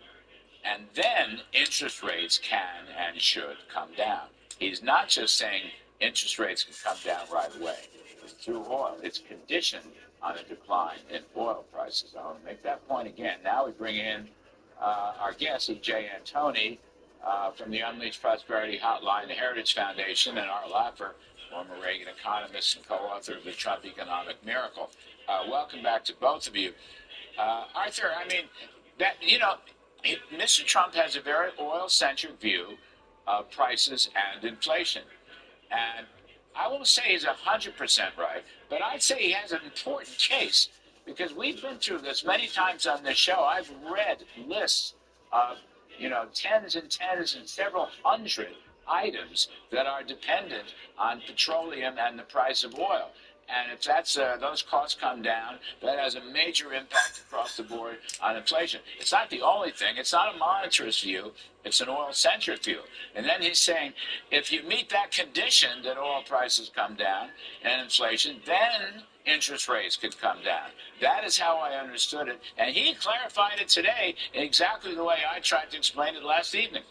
And then interest rates can and should come down. He's not just saying interest rates can come down right away. It's through oil. It's conditioned on a decline in oil prices. I want to make that point again. Now we bring in our guest, E.J. Antoni, from the Unleashed Prosperity Hotline, the Heritage Foundation, and Art Laffer, former Reagan economist and co-author of the Trump Economic Miracle. Welcome back to both of you. Arthur, I mean, that, you know, Mr. Trump has a very oil-centric view of prices and inflation. And I won't say he's 100% right, but I'd say he has an important case, because we've been through this many times on this show. I've read lists of, you know, tens and several hundred items that are dependent on petroleum and the price of oil. And if that's those costs come down, that has a major impact across the board on inflation. It's not the only thing. It's not a monetarist view. It's an oil-centric view. And then he's saying, if you meet that condition that oil prices come down and inflation, then interest rates could come down. That is how I understood it. And he clarified it today in exactly the way I tried to explain it last evening.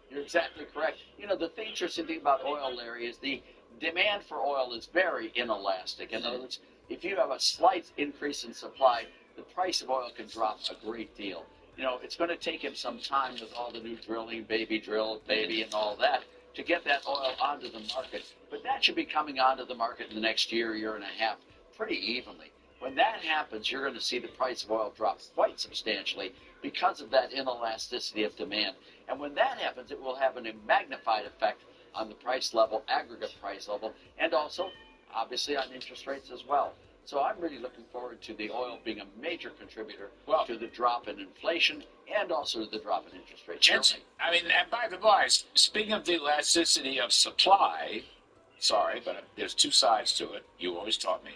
You're exactly correct. You know, the interesting thing about oil, Larry, is the demand for oil is very inelastic. In other words, if you have a slight increase in supply, the price of oil can drop a great deal. You know, it's going to take him some time with all the new drilling, baby drill, baby, and all that, to get that oil onto the market. But that should be coming onto the market in the next year and a half pretty evenly. When that happens, you're going to see the price of oil drop quite substantially because of that inelasticity of demand. And when that happens, it will have a magnified effect on the price level, aggregate price level, and also, obviously, on interest rates as well. So I'm really looking forward to the oil being a major contributor to the drop in inflation and also to the drop in interest rates. I mean, and by the way, speaking of the elasticity of supply, sorry, but there's two sides to it. You always taught me.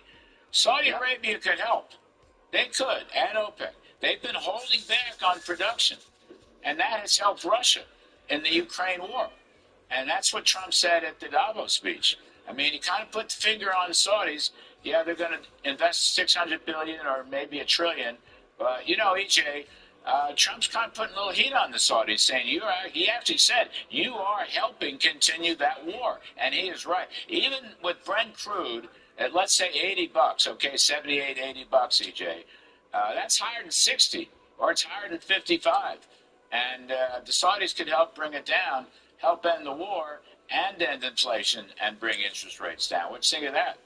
Saudi Arabia could help. They could, and OPEC. They've been holding back on production, and that has helped Russia in the Ukraine war. And that's what Trump said at the Davos speech. I mean, he kind of put the finger on the Saudis. Yeah, they're going to invest $600 billion or maybe $1 trillion. But, you know, EJ, Trump's kind of putting a little heat on the Saudis, saying, he actually said, you are helping continue that war. And he is right. Even with Brent crude at, let's say, $80, okay, 78, $80, EJ, that's higher than 60, or it's higher than 55. And the Saudis could help bring it down, help end the war, and end inflation, and bring interest rates down. What do you think of that?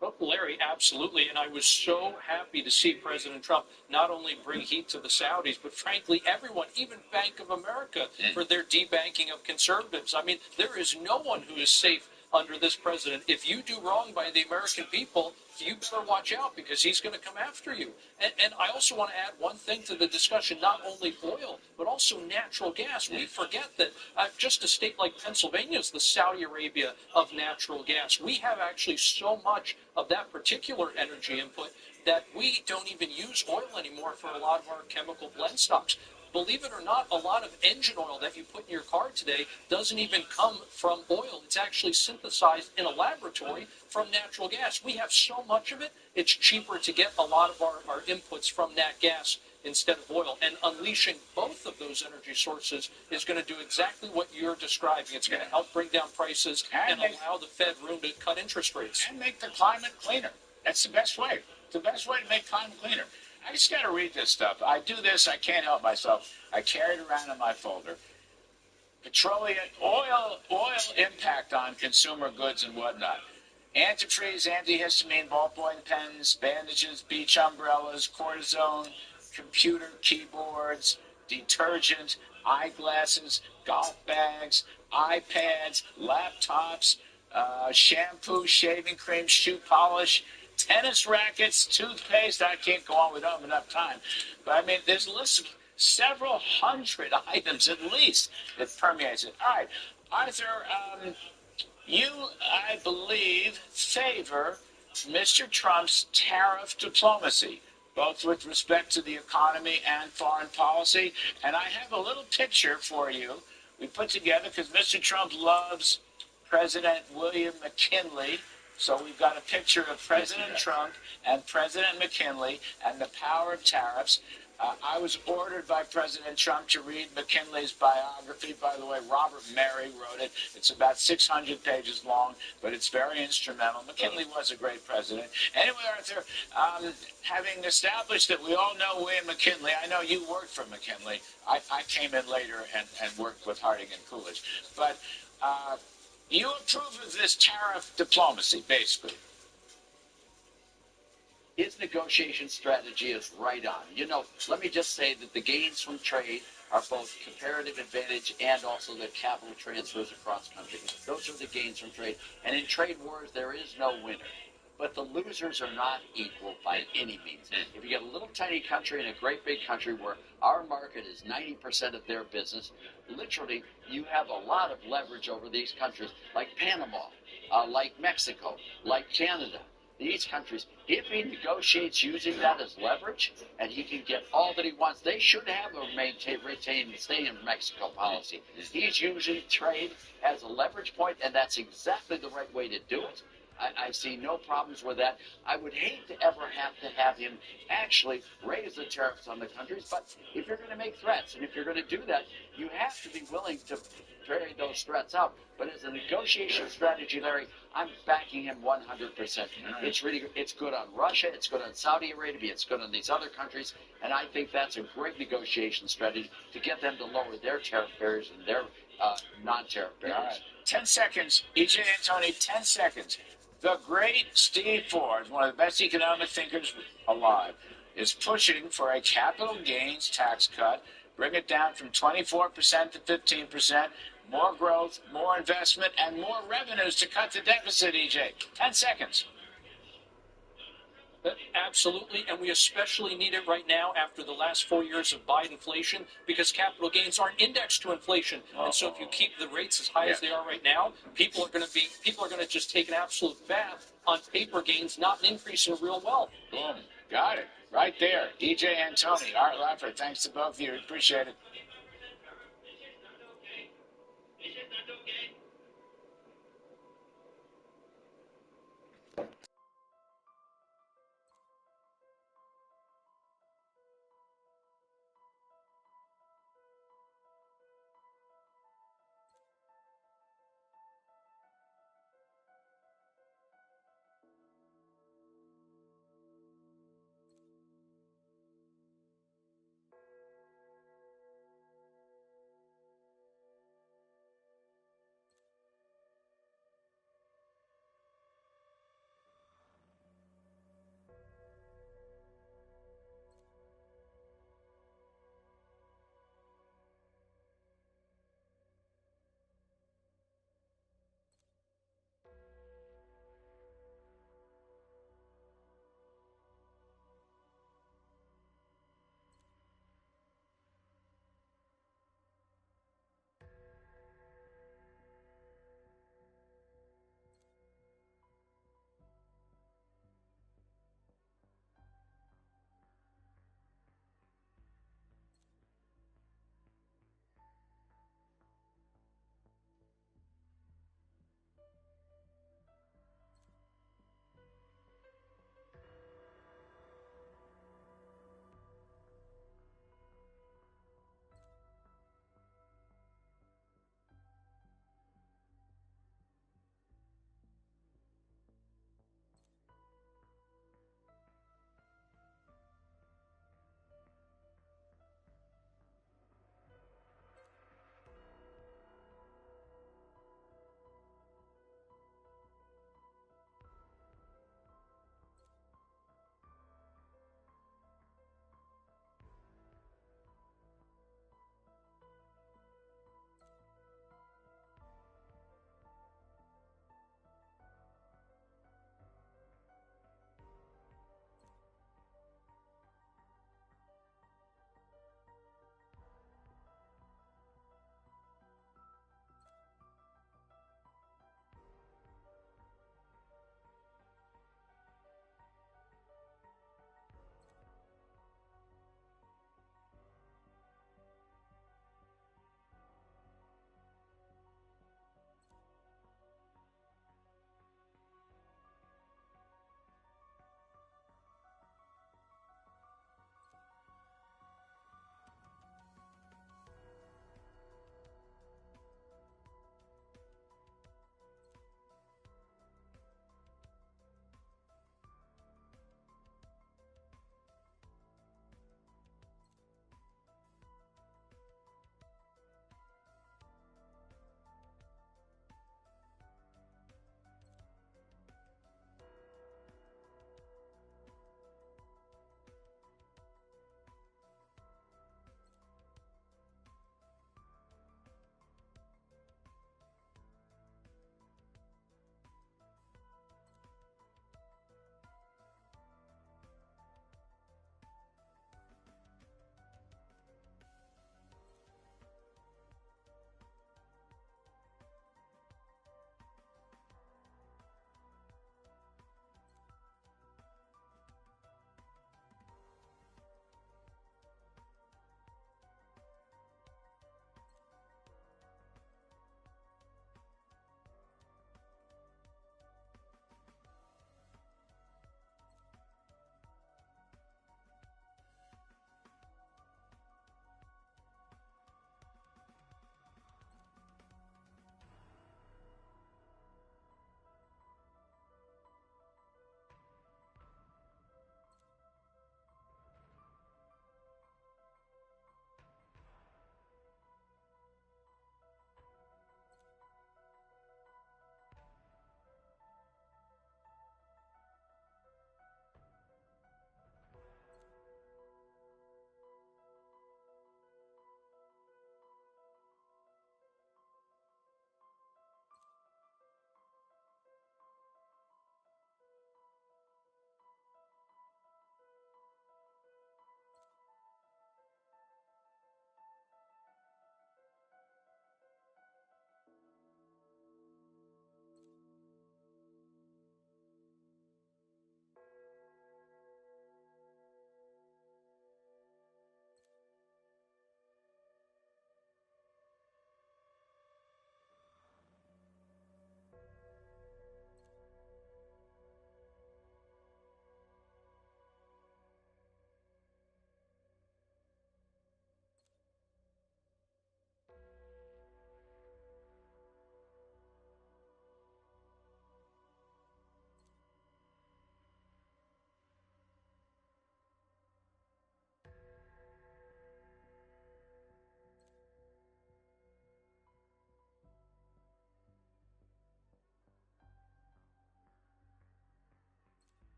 Well, Larry, absolutely. And I was so happy to see President Trump not only bring heat to the Saudis, but frankly, everyone, even Bank of America, for their debanking of conservatives. I mean, there is no one who is safe under this president. If you do wrong by the American people, you better watch out, because he's going to come after you. And I also want to add one thing to the discussion, not only oil, but also natural gas. We forget that just a state like Pennsylvania is the Saudi Arabia of natural gas. We have actually so much of that particular energy input that we don't even use oil anymore for a lot of our chemical blend stocks. Believe it or not, a lot of engine oil that you put in your car today doesn't even come from oil. It's actually synthesized in a laboratory from natural gas. We have so much of it, it's cheaper to get a lot of our inputs from nat gas instead of oil. And unleashing both of those energy sources is going to do exactly what you're describing. It's going to help bring down prices and allow the Fed room to cut interest rates. And make the climate cleaner. That's the best way. The best way to make climate cleaner. I just got to read this stuff. I do this. I can't help myself. I carry it around in my folder. Petroleum, oil impact on consumer goods and whatnot. Antifreeze, antihistamine, ballpoint pens, bandages, beach umbrellas, cortisone, computer keyboards, detergent, eyeglasses, golf bags, iPads, laptops, shampoo, shaving cream, shoe polish, tennis rackets, toothpaste. I can't go on, we don't have enough time. But I mean, there's a list of several hundred items at least that permeates it. All right, Arthur, you, I believe, favor Mr. Trump's tariff diplomacy. both with respect to the economy and foreign policy. And I have a little picture for you we put together because Mr. Trump loves President William McKinley. So we've got a picture of President Trump and President McKinley and the power of tariffs. I was ordered by President Trump to read McKinley's biography. By the way, Robert Mary wrote it. It's about 600 pages long, but it's very instrumental. McKinley was a great president. Anyway, Arthur, having established that we all know William McKinley, I know you worked for McKinley. I came in later and worked with Harding and Coolidge. But you approve of this tariff diplomacy, basically. His negotiation strategy is right on. You know, let me just say that the gains from trade are both comparative advantage and also the capital transfers across countries. Those are the gains from trade. And in trade wars, there is no winner. But the losers are not equal by any means. If you get a little tiny country and a great big country where our market is 90% of their business, literally you have a lot of leverage over these countries like Panama, like Mexico, like Canada. These countries, if he negotiates using that as leverage and he can get all that he wants, they should have a retain stay in Mexico policy. He's using trade as a leverage point, and that's exactly the right way to do it. I see no problems with that. I would hate to ever have him actually raise the tariffs on the countries, but if you're going to make threats and if you're going to do that, you have to be willing to carry those threats out. But as a negotiation strategy, Larry, I'm backing him 100%. It's good on Russia, it's good on Saudi Arabia, it's good on these other countries, and I think that's a great negotiation strategy to get them to lower their tariff barriers and their non-tariff barriers. All right. 10 seconds. E.J. Antoni, 10 seconds. The great Steve Forbes, one of the best economic thinkers alive, is pushing for a capital gains tax cut, bring it down from 24% to 15%, more growth, more investment, and more revenues to cut the deficit, EJ. 10 seconds. Absolutely, and we especially need it right now after the last 4 years of Biden-inflation because capital gains aren't indexed to inflation. And so if you keep the rates as high as they are right now, people are going to just take an absolute bath on paper gains, not an increase in real wealth. Boom. Got it. Right there. E.J. Antoni, Art Laffer, thanks to both of you. Appreciate it.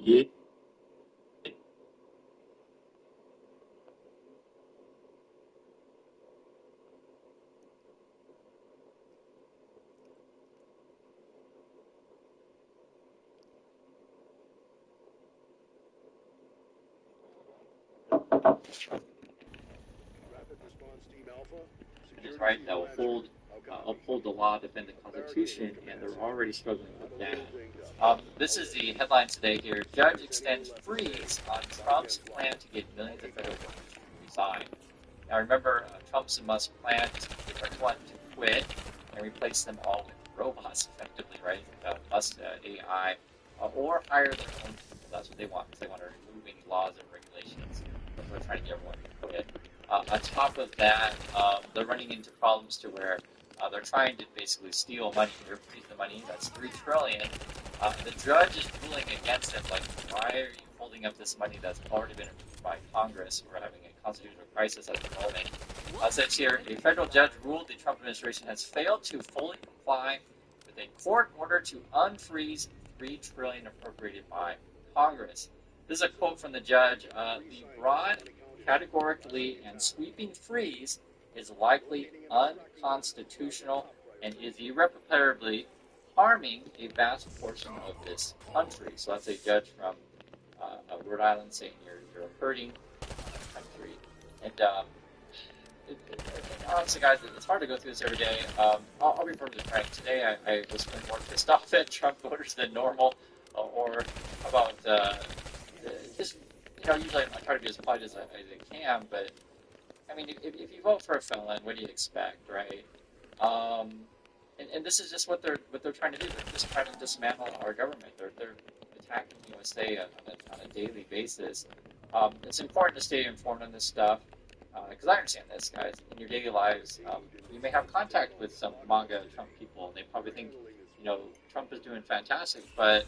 Yeah. Is right that will uphold the law, defend the Constitution, and they're already struggling with that. This is the headline today here. Judge extends freeze on Trump's plan to get millions of federal workers to resign. Now remember, Trump's and Musk's plan is to get everyone to quit and replace them all with robots, effectively, right? Musk AI, or hire their own people. That's what they want, because they want to remove any laws and regulations. They're trying to get everyone to quit. On top of that, they're running into problems to where they're trying to basically steal money. They're freezing the money. That's $3 trillion. The judge is ruling against it. Like, why are you holding up this money that's already been approved by Congress? We're having a constitutional crisis at the moment. It says here, a federal judge ruled the Trump administration has failed to fully comply with a court order to unfreeze $3 trillion appropriated by Congress. This is a quote from the judge. The broad, categorically, and sweeping freeze is likely unconstitutional and is irreparably harming a vast portion of this country. So that's a judge from Rhode Island saying you're hurting country. And honestly, guys, it's hard to go through this every day. I'll be perfectly frank. Today, I was more pissed off at Trump voters than normal, or about just, usually I try to be as polite as I can, but I mean, if you vote for a felon, what do you expect, right? And this is just what they're trying to do. They're just trying to dismantle our government. They're attacking USA on a daily basis. It's important to stay informed on this stuff, because I understand this, guys. In your daily lives, you may have contact with some MAGA Trump people, and they probably think, Trump is doing fantastic, but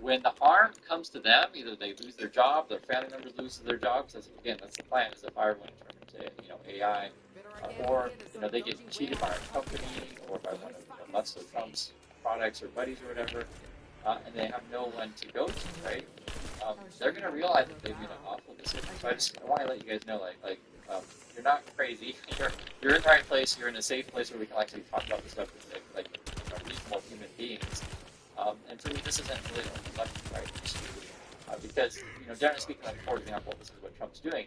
when the harm comes to them, either they lose their job, their family members lose their jobs. That's the plan, is if I were to turn into AI, or they get cheated by a company or by one of Musk or Trump's products or buddies or whatever, and they have no one to go to, right? They're going to realize that they've made an awful decision. So I want to let you guys know, you're not crazy. You're in the right place. You're in a safe place where we can actually talk about this stuff with reasonable human beings. And for me, this isn't really an election right issue, because generally speaking, for example, this is what Trump's doing.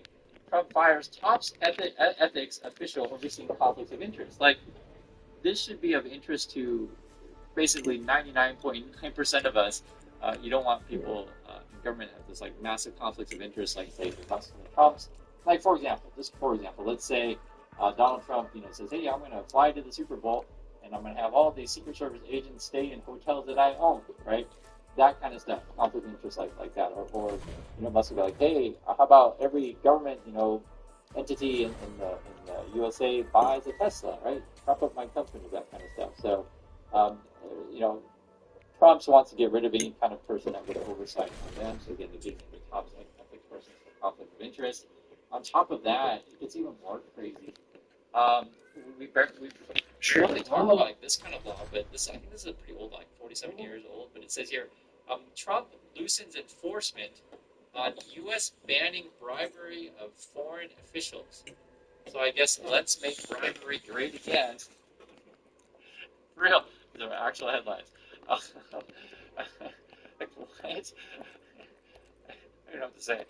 Trump fires top ethics official overseeing conflicts of interest. This should be of interest to basically 99.9% of us. You don't want people in government have this massive conflicts of interest, like say the Musk and the Trumps. For example, let's say Donald Trump, says, "Hey, I'm going to fly to the Super Bowl, and I'm going to have all these Secret Service agents stay in hotels that I own," right? That kind of stuff, conflict of interest like that. Or Musk would be like, "Hey, how about every government, entity in the USA buys a Tesla, right? Prop up my company," that kind of stuff. So, Trump wants to get rid of any kind of person that would oversight on them. So again, they're getting the top ethics person for conflict of interest. On top of that, it gets even more crazy. We surely talk about this kind of law, but I think this is a pretty old, 47 years old. But it says here, Trump loosens enforcement on U.S. banning bribery of foreign officials. So I guess let's make bribery great again. For real, these are actual headlines. What? I don't know what to say.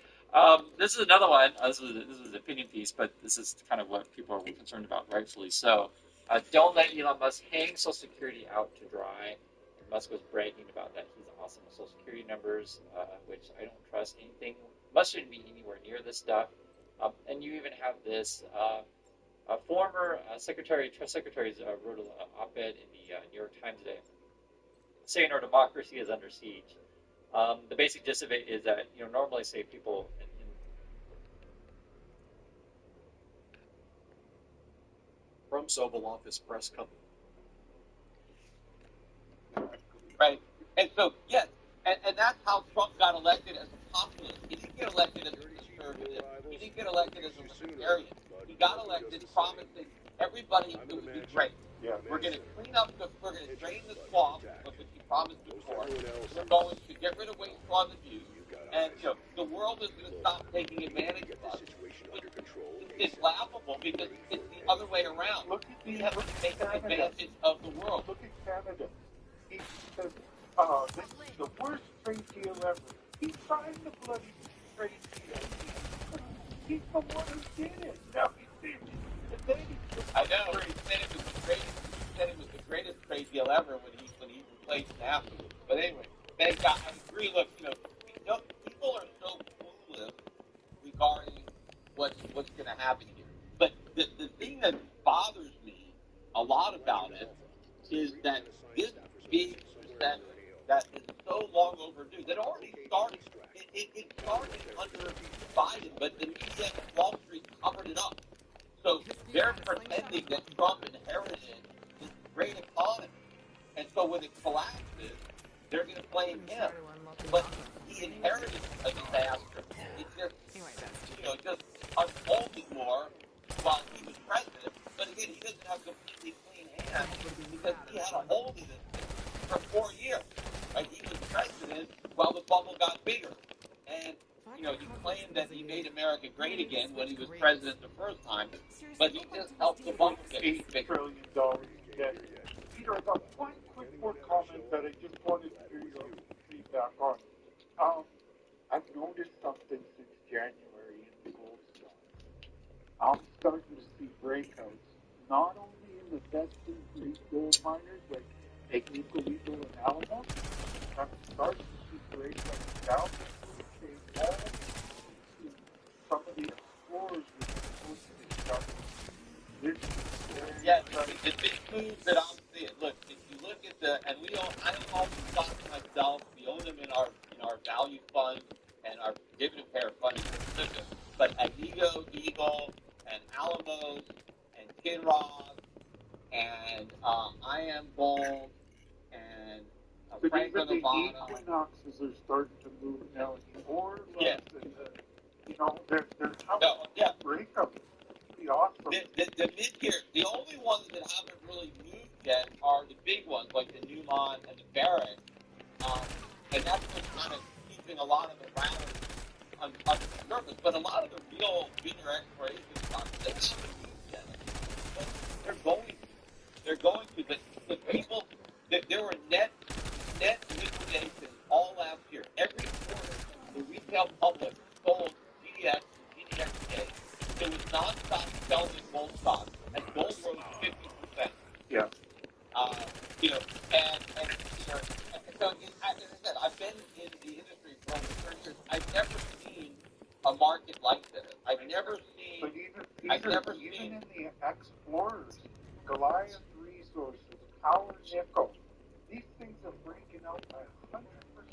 This is another one. This was an opinion piece, but this is kind of what people are concerned about, rightfully so. Don't let Elon Musk hang Social Security out to dry. Musk was bragging about that he's awesome with Social Security numbers, which I don't trust anything. Musk shouldn't be anywhere near this stuff. And you even have this former Trust Secretary wrote an op-ed in the New York Times today saying our democracy is under siege. The basic gist of it is that normally say people Trump's Oval Office press company. Right. And so, yes, and that's how Trump got elected as a populist. He didn't get elected as a conservative. He didn't get elected as a libertarian. He got elected promising everybody it would be great. Yeah, we're going to clean up we're going to drain the swamp of which he promised before. We're going to get rid of wasteful abuse, and the world is going to stop taking advantage of us. It's laughable because it's the other way around. We have been taking advantage of the world. Look at Canada. He says, this is the worst trade deal ever. He signed the bloody trade deal. He's the one who did it. Now he's did it. And then I know. He said it was the greatest. He said it was the greatest trade deal ever when he replaced NAFTA. But anyway, thank God. I agree. Look, people are so clueless regarding what's going to happen here. But the thing that bothers me a lot about it is that this big recession that is so long overdue, that already started. It started under Biden, but the media and Wall Street covered it up. So they're pretending that Trump inherited this great economy. And so when it collapses, they're going to blame him. But he inherited a disaster. It's just, just unfolding more while he was president. But again, he doesn't have completely clean hands because he had a hold of this thing for 4 years. Right? He was president while the bubble got bigger. And, he claimed that he made America great again when he was president the first time, but he just helped the bubble get bigger. $8 trillion. Peter, I got one quick more comment that I just wanted to hear your feedback on. I've noticed something since January in the gold stock. I'm starting to see breakouts, not only in the best in gold miners like Agnico Eagle and Alamo, I'm starting to see breakouts down some of the explorers which are supposed to be starting. Yeah, the big moves that I'm seeing. Look, if you look at and I don't own stocks myself. We own them in our value fund and our dividend payer fund in Pacific. But Agnico Eagle and Alamos and Kinross and I Am Gold and Franco Nevada. Nevada. The equinoxes are starting to move now. The ores Yes. They're having breakups. Pretty awesome. The mid-tier, the only ones that haven't really moved yet are the big ones like the Newmont and the Barrick. And that's what's kind of keeping a lot of the rallies under the surface. But a lot of the real winner exploration stocks, they haven't moved yet. But they're going to. But the people, there were net liquidations all last year. Every quarter, the retail public sold GDX and GDXK. There was non-stop selling in gold stocks, and gold rose 50%. Yeah. So as I said, I've been in the industry for over 30 years. I've never seen a market like this. I've never seen. But even in the explorers, Goliath Resources, Power Nickel, these things are breaking out by 100%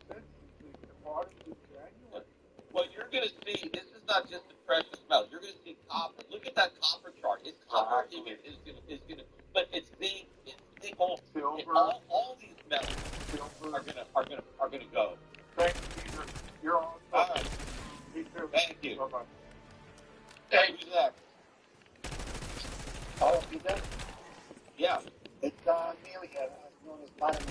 since the bottom of January. Well, you're going to see, this is not just the precious metal. You're going to see copper. Look at that copper chart. It's copper is going to, but it's zinc, it's nickel, silver. All these metals are going to go. Thanks, Peter. You're on. All right. Thank you. Bye-bye. Hey, who's that? Oh, Peter? Yeah. It's Neil here, known as Baron.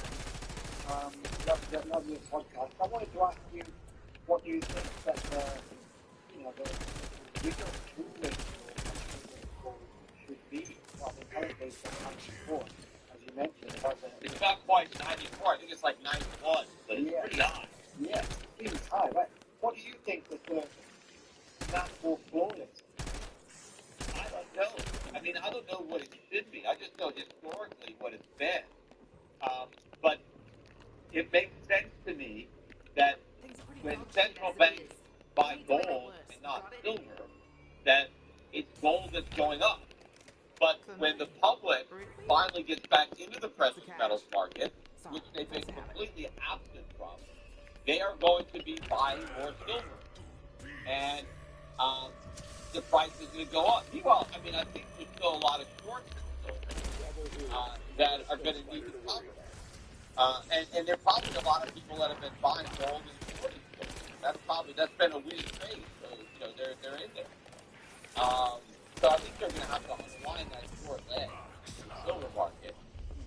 That's not your podcast. I wanted to ask you what you think that the bigger tool should be. Well, the current base is 94, as you mentioned. It's not quite 94. I think it's like 91, but it's pretty high. Yeah, it's pretty high, right? What do you think that the natural floor is? I don't know. I mean, I don't know what it should be. I just know historically what it's been. But it makes sense to me that when central banks buy gold and not silver, that it's gold that's going up. But when the public finally gets back into the precious metals market, which they've been completely absent from, they are going to be buying more silver. And the price is going to go up. Meanwhile, I mean, I think there's still a lot of shorts in silver that are going to need to cover. And there are probably a lot of people that have been buying gold and shorting silver. That's been a weird trade. So, they're in there. So I think they're going to have to unwind that short leg in the silver market.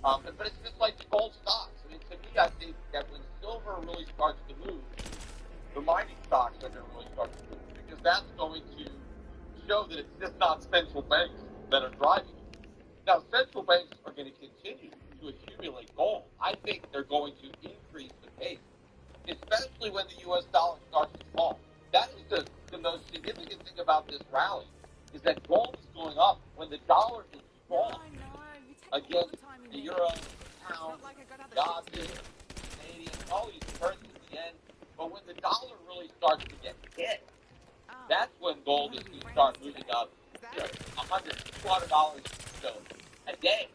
But it's just like the gold stocks. I mean, to me, I think that when silver really starts to move, the mining stocks are going to really start to move, because that's going to show that it's just not central banks that are driving it. Now, central banks are going to continue to accumulate gold. I think they're going to increase the pace, especially when the U.S. dollar starts to fall. That is the most significant thing about this rally, is that gold is going up when the dollar is strong against the euro, pound, Aussie, Canadian, all these currencies at the end. But when the dollar really starts to get hit, that's when gold is going to start moving up, $100, $200, a day.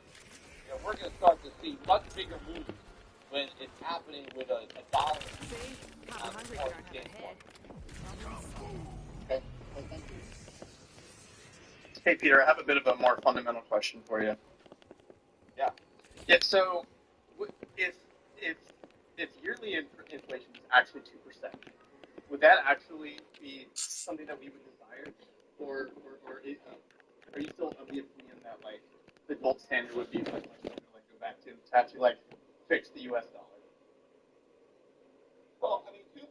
We're going to start to see much bigger moves when it's happening with a dollar. Hey, Peter, I have a bit of a more fundamental question for you. Yeah. Yeah. So, if yearly inflation is actually 2%, would that actually be something that we would desire, or are you still of the opinion that like the gold standard would be much better to like go back to actually like fix the U.S. dollar? Well, I mean, 2%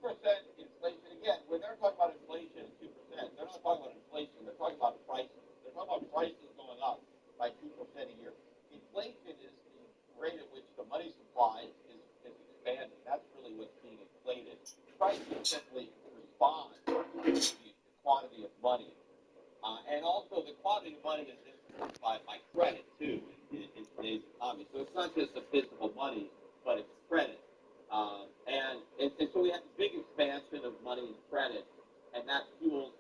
inflation, again, when they're talking about inflation, 2%, they're not talking about inflation, they're talking about prices. They're talking about prices going up by 2% a year. Inflation is the rate at which the money supply is expanding. That's really what's being inflated. Prices simply respond to the quantity of money. And also, the quantity of money is influenced by credit, too, in today's economy. So it's not just the physical money, but it's credit. And so we have a big expansion of money and credit, and that fuels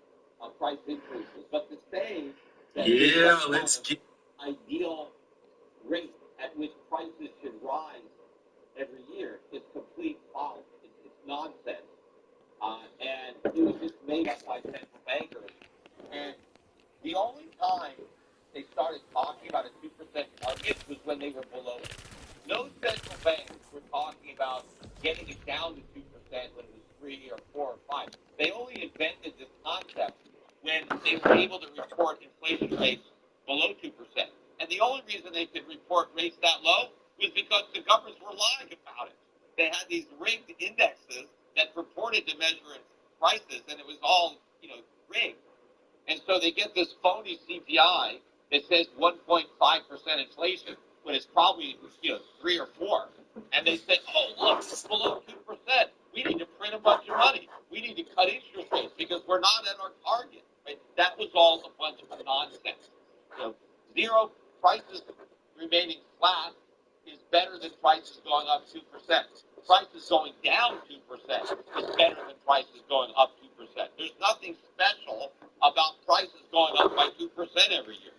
price increases. But to say that there's ideal rate at which prices should rise every year is complete folly. It's nonsense. And it was just made up by central bankers. And the only time they started talking about a 2% target was when they were below it. No central banks were talking about getting it down to 2% when it was 3 or 4 or 5. They only invented this concept when they were able to report inflation rates below 2%. And the only reason they could report rates that low was because the governments were lying about it. They had these rigged indexes that purported to measure prices, and it was all, rigged. And so they get this phony CPI that says 1.5% inflation, when it's probably 3 or 4. And they say, oh, look, it's below 2%. We need to print a bunch of money. We need to cut interest rates because we're not at our target. Right? That was all a bunch of nonsense. Zero prices remaining flat is better than prices going up 2%. Prices going down 2% is better than prices going up 2%. There's nothing special about prices going up by 2% every year.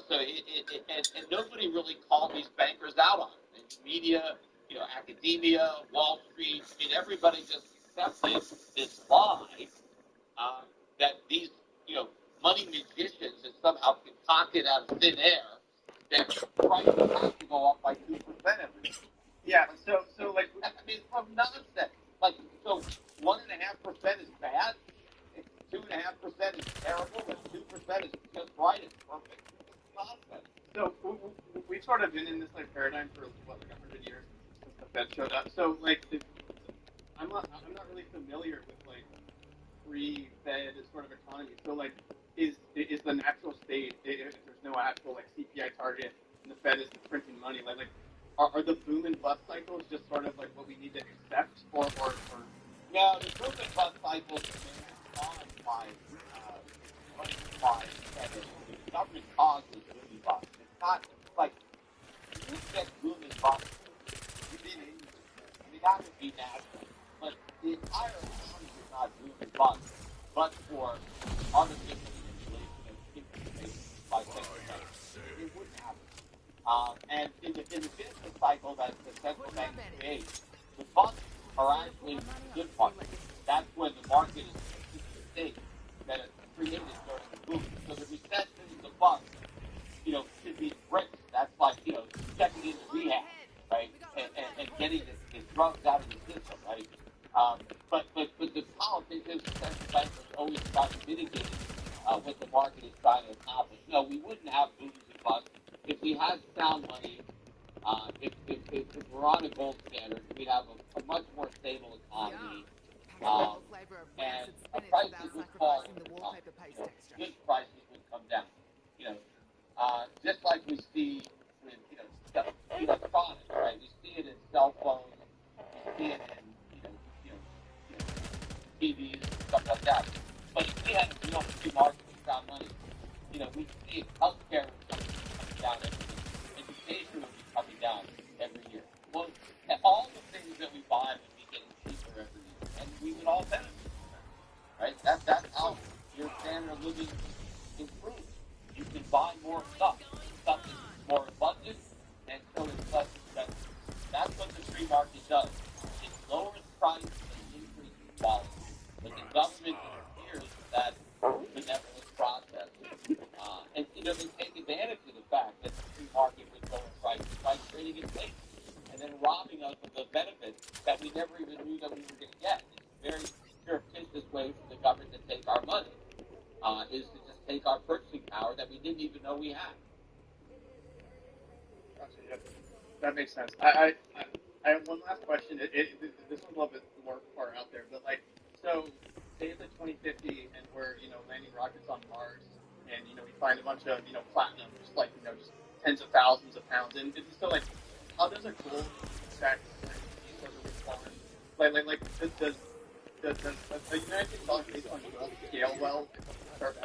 So and nobody really called these bankers out on it. And media, academia, Wall Street, everybody just accepted this lie that these, money magicians have somehow concocted out of thin air that prices have to go up by 2% every year. Yeah, so like, it's from nonsense. Like, so 1.5% is bad, 2.5% is terrible, and 2% is just right. It's perfect. It's nonsense. So we've sort of been in this like paradigm for like 100 years since the Fed showed up. So like, I'm not really familiar with like pre-Fed sort of economy. So like, is the natural state, if there's no actual like CPI target and the Fed is printing money, like are the boom and bust cycles just sort of like what we need to accept, or no, the boom and bust cycles are caused by money supply and the government causes boom and bust. It's not like you get boom and bust. That would be natural, but the entire economy is not boom and bust, but for artificial manipulation of interest rates by central banks. It wouldn't happen. And in the business cycle that the central banks create, the busts are actually good parts. That's when the market is in the state that it's created during the boom. So the recession, the bust, should be bricks. That's like, checking into rehab, right? And getting the drugs out of the system, right? But the politicians, the central bankers always try to mitigate what the market is trying to accomplish. No, we wouldn't have booms and busts if we had sound money If we're on a gold standard, we'd have a much more stable economy, and prices would fall. Good prices would come down. Just like we see with electronics, right? We see it in cell phones, we see it in TVs and stuff like that. But if we had a real free market and found money, we see healthcare would be coming down every year. Education would be coming down every year. Well, all the things that we buy would be getting cheaper every year, and we would all benefit from that, right? That's how your standard of living improves. You can buy more stuff. Stuff is more abundant, and so it's less expensive. That's what the free market does. It lowers price and increases quality. But the government interferes with that benevolent process. And they take advantage of the fact that the free market would lower prices by creating inflation and then robbing us of the benefits that we never even knew that we were going to get. It's a very surreptitious way for the government to take our money, is to just take our purchasing power that we didn't even know we had. Gotcha, yeah. That makes sense. I have one last question. This one's a little bit more far out there, but so say it's 2050 and we're landing rockets on Mars, and we find a bunch of platinum, just just tens of thousands of pounds, and it's still how does a gold check sort of respond? Does the United States dollar based on gold scale well start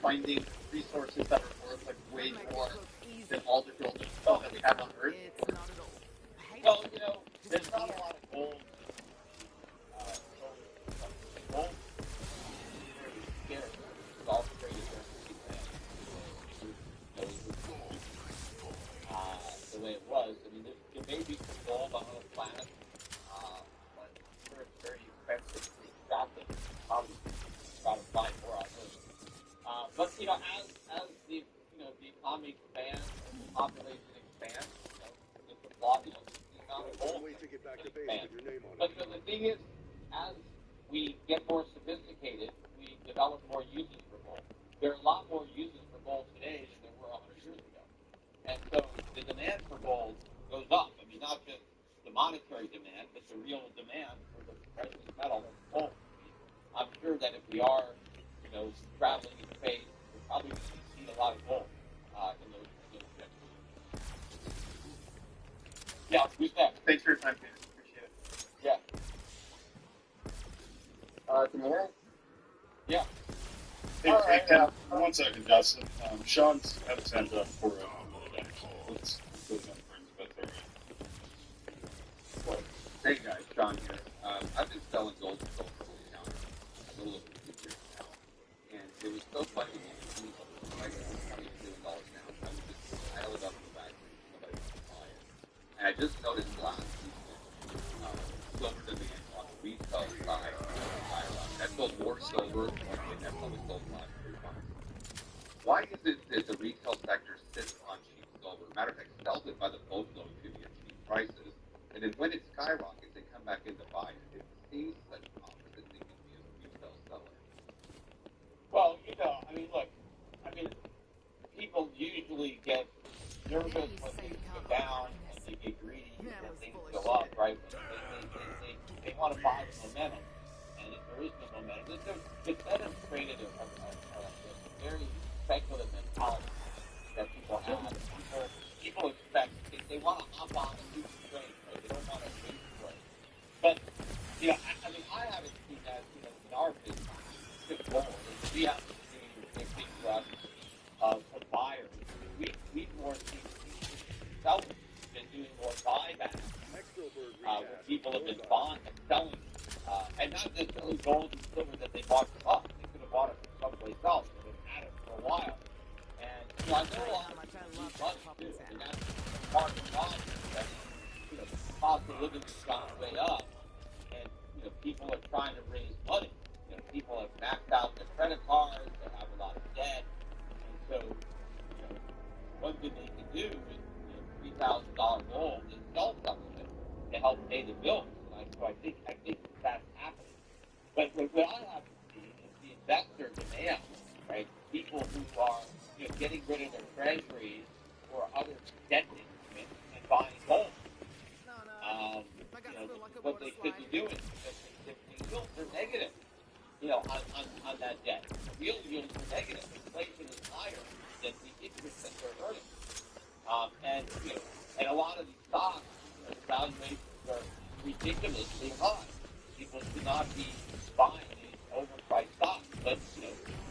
finding resources that are worth way more than all the gold that we have on Earth? Well, there's not a lot of gold. Gold is very scarce. It's all traded the way it was. I mean, there may be some gold on other planets, but it's very expensive to extract it. Probably got to find more on Earth. But as the economy expands and the population expands, the supply, the amount of gold expands. But the thing is, as we get more sophisticated, we develop more uses for gold. There are a lot more uses for gold today than there were 100 years ago. And so the demand for gold goes up. I mean, not just the monetary demand, but the real demand for the precious metal that's gold. I'm sure that if we are, traveling in space, we're probably going to see a lot of gold in those ships. Yeah, who's next? Thanks for your time, Peter. Appreciate it. Yeah. Tomorrow? Yeah. Hey, 1 second, Justin. Sean's had his hand up for a minute. Let's go down for his bit there. Hey guys, Sean here. I've been selling gold for a little over 2 years now, and it was so funny to see the price of $22 now. I would just pile it up in the back and somebody would buy it. And I just noticed last week silver demand on the retail side I sold more silver than I've probably sold in the last 3 months. Why is it that the retail sector sits on cheap silver? Matter of fact, sells it by the boatload to you at cheap prices, and then when it skyrockets, they come back in to buy it. It seems such opposite thinking to me as a retail seller. Well, look, people usually get nervous when things go down and they get greedy and things go up, right? They want to buy the momentum, and if there is no momentum, it's demonstrated a very speculative mentality that people have. People expect they want to hop on and do the trade, right? They don't want to wait for it. But I haven't seen that in our business. We have to see a big thrust of buyers. We've more seen sellers been doing more buybacks. Where people have been selling, and not just selling gold and silver that they bought from us. They could have bought it from someplace else, but they've had it for a while. And I know a lot of people lose money too. I mean, that's part of the problem. That the cost of living has gone way up, and people are trying to raise money. People have maxed out their credit cards. They have a lot of debt, and so one thing they can do with $3,000 gold is sell some of it to help pay the bills. So I think that's happening. But what I have to see is the investor demand, right? People who are getting rid of their treasuries or other debt instruments and buying what they should be doing. Because the yields are negative, on that debt. The real yields are negative. Inflation is higher than the interest that they're earning. And a lot of these stocks, the valuations are ridiculously high. People should not be buying these overpriced stocks, but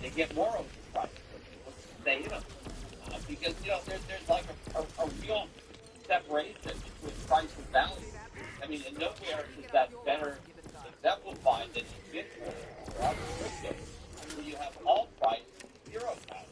they get more overpriced, so people stay in them because there's like a real separation between price and value. I mean, and nowhere is that better exemplified than in Bitcoin or other cryptos, where you have all price, zero value.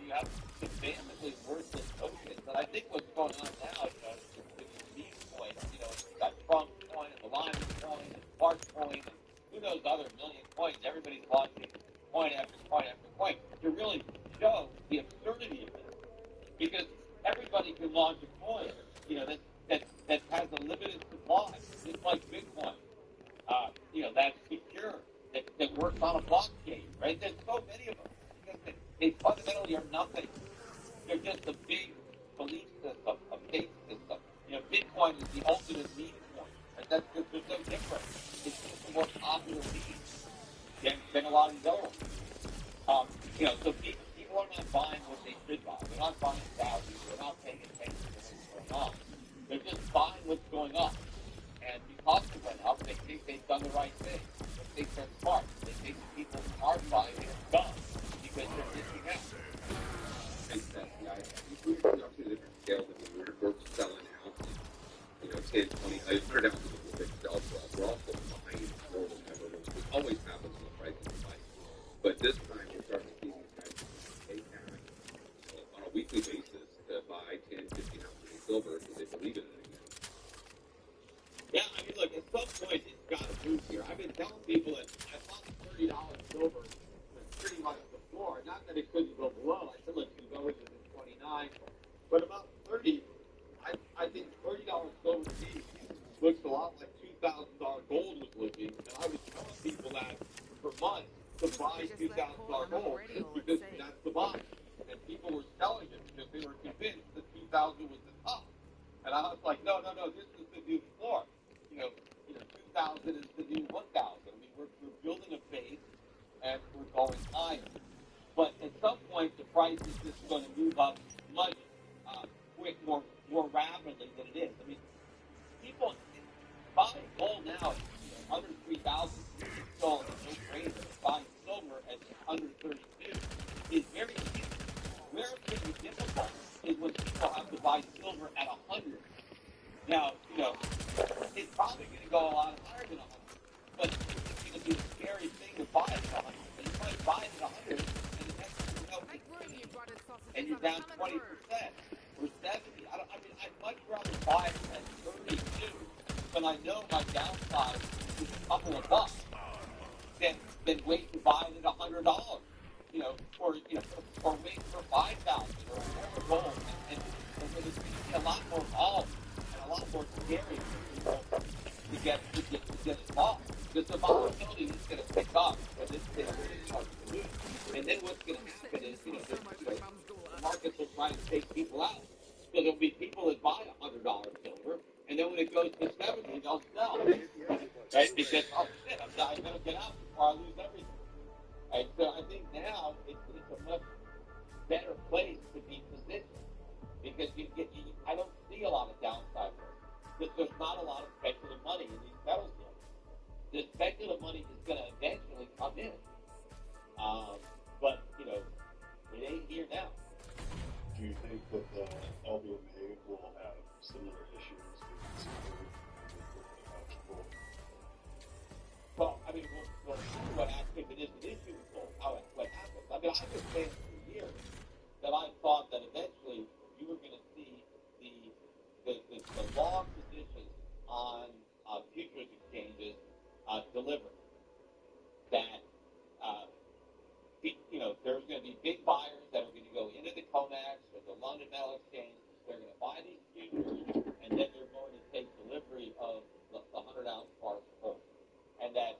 You have substantially worthless tokens, and I think what's going on now, with these coins, you've got Trump coin and the Lime coin and Spark coin and who knows other million coins. Everybody's launching coin after coin after coin to really show the absurdity of this, because everybody can launch a coin, that has a limited supply, just like Bitcoin. That's secure, that works on a blockchain, right? There's so many of them because they fundamentally are nothing. They're just a big belief system, a faith system. Bitcoin is the ultimate meme coin. Right? There's no difference. It's just a more popular meme than a lot of these other ones. So people are not buying what they should buy. They're not buying value. They're not paying attention to what's going on. They're just buying what's going up. And because it went up, they think they've done the right thing. They think they're smart. They think the people who aren't buying it are dumb because they're missing out. Makes sense. Yeah, we're up to a different scale than when we're selling out, 10, 20. I put it down to the big sell for us. We're also behind more than ever, which always happens when the price is high. But this time, we're starting to see these guys take cash on a weekly basis to buy 10, 15 ounces of silver because they believe in it again. Yeah, I mean, look, at some point, it's got to move here. I've been telling people that I thought $30 silver was pretty much the floor. Not that it couldn't go below. I said, look, you can go into the 29, but about 30, I think $30 silver to me looks a lot like $2,000 gold was looking, and I was telling people that for months to buy $2,000 gold because that's the buy. And people were selling it because they were convinced that 2,000 was the top. And I was like, no, this is the new floor. 2,000 is the new 1,000. I mean, we're building a base and we're going higher. But at some point, the price is just going to move up much more rapidly than it is. I mean, people buying gold now at under 3,000 is still a no-brainer. Buying silver at under 32 is very easy. Where it's going to be difficult is when people have to buy silver at 100. Now, it's probably going to go a lot higher than 100, but it's going to be a scary thing to buy it at 100. And you might buy it at 100, and the next thing you know, and you're down 20% or 70. I'd much rather buy it at 32, but I know my downside is a couple of bucks, than wait to buy it at $100. Or wait for 5,000 or more gold, and it's going to be a lot more volatile and a lot more scary for people to get involved. Because the volatility is going to pick up when this thing really starts to move. And then what's going to happen is, the markets will try to take people out. So there'll be people that buy $100 silver, and then when it goes to 70, they'll sell. Right? Because, oh shit, I better get out before I lose everything. And so I think now it's a much better place to be positioned because I don't see a lot of downside risk because there's not a lot of speculative money in these metals yet. The speculative money is going to eventually come in, but it ain't here now. Do you think that the LBMA will have similar issues with silver and with gold? Well, I mean, we'll see what actually it is an issue with gold, what happens. I mean, I've been saying for years that I thought that eventually you were going to see the long positions on futures exchanges deliver. That there's going to be big buyers that are going to go into the COMEX or the London Metal Exchange. They're going to buy these futures, and then they're going to take delivery of the 100-ounce bars of gold. And that's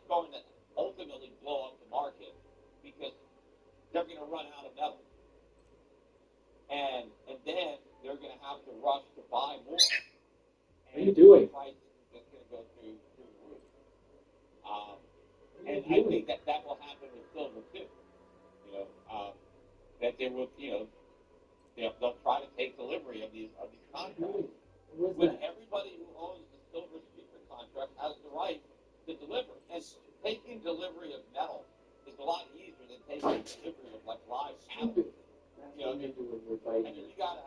going to ultimately blow up the market because they're going to run out of metal. And then they're going to have to rush to buy more. What are you doing? The price is just going to go I think that will happen with silver too. That they will, they'll try to take delivery of these contracts. When everybody who owns the silver speaker contract has the right to deliver, and taking delivery of metal is a lot easier than taking delivery of like live cattle. I mean, you gotta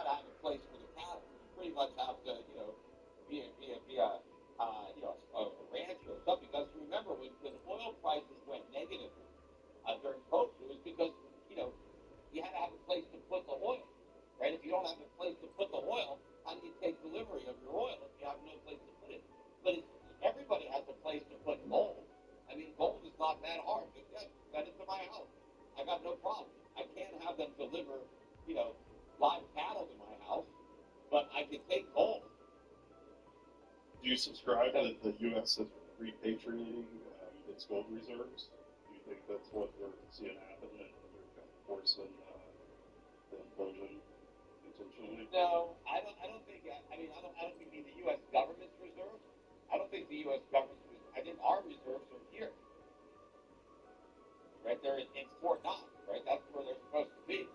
have a place for the cattle. You pretty much have to, be a rancher or something. Because remember, when oil prices went negative during COVID, it was because you had to have a place to put the oil, right? If you don't have a place to put the oil, how do you take delivery of your oil if you have no place to put it? But everybody has a place to put gold. I mean, gold is not that hard. Send it to my house. I got no problem. I can't have them deliver, live cattle to my house, but I can take gold. Do you subscribe that the U.S. is repatriating its gold reserves? Do you think that's what we're seeing happen, and they're kind of forcing the implosion intentionally? No, I don't think. I don't think the U.S. government's reserves. I don't think the U.S. government's reserves. I think our reserves are here, right there in Fort Knox, right? That's where they're supposed to be.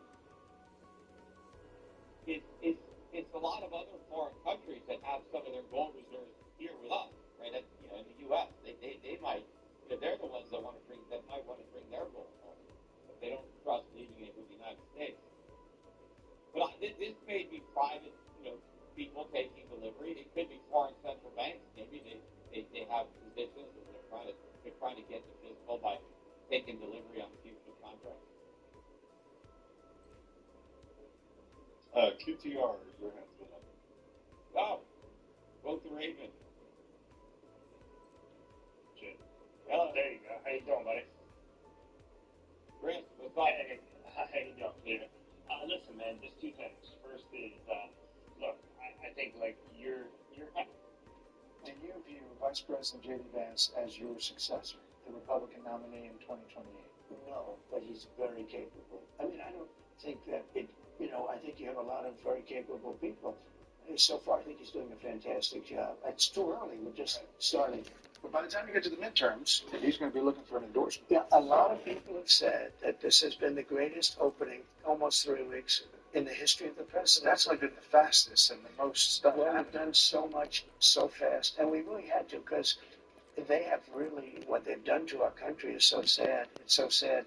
It's a lot of other foreign countries that have some of their gold reserves here with us, right? In the U.S., they might, they're the ones that might want to bring their gold home, but they don't trust leaving it with the United States. But this may be private, people taking delivery. It could be foreign central banks. Maybe they have positions and they're trying to get the physical by taking delivery on future contracts. QTR, your hand's been up. Oh, vote the Raven. Jim. Hello. There you go. How you doing, buddy? Chris, what's up? Hey, how you doing, Peter? Listen, man, just two things. First is, look, I think, you're Do you view Vice President J.D. Vance as your successor, the Republican nominee in 2028? No, but he's very capable. I mean, I don't think that I think you have a lot of very capable people. So far, I think he's doing a fantastic job. It's too early. We're just starting. But by the time you get to the midterms, he's going to be looking for an endorsement. Yeah, a lot of people have said that this has been the greatest opening, almost 3 weeks, in the history of the presidency. That's been the fastest and the most stuff. Well, we've done so much so fast, and we really had to, because they have really, what they've done to our country is so sad. It's so sad.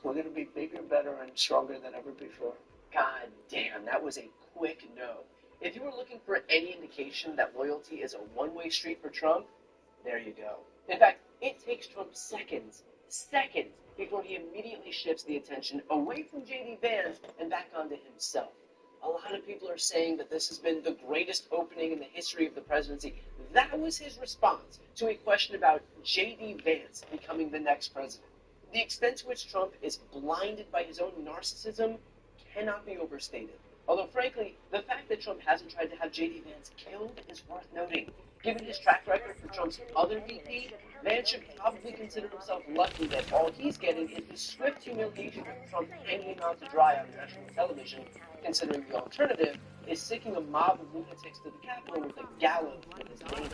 We're going to be bigger, better, and stronger than ever before. God damn, that was a quick no. If you were looking for any indication that loyalty is a one-way street for Trump, there you go. In fact, it takes Trump seconds, before he immediately shifts the attention away from J.D. Vance and back onto himself. A lot of people are saying that this has been the greatest opening in the history of the presidency. That was his response to a question about J.D. Vance becoming the next president. The extent to which Trump is blinded by his own narcissism cannot be overstated. Although, frankly, the fact that Trump hasn't tried to have J.D. Vance killed is worth noting. Given his track record for Trump's other VP, Vance should probably consider himself lucky that all he's getting is the swift humiliation of Trump hanging him out to dry on national television, considering the alternative is sicking a mob of lunatics to the Capitol with a gallows with his name.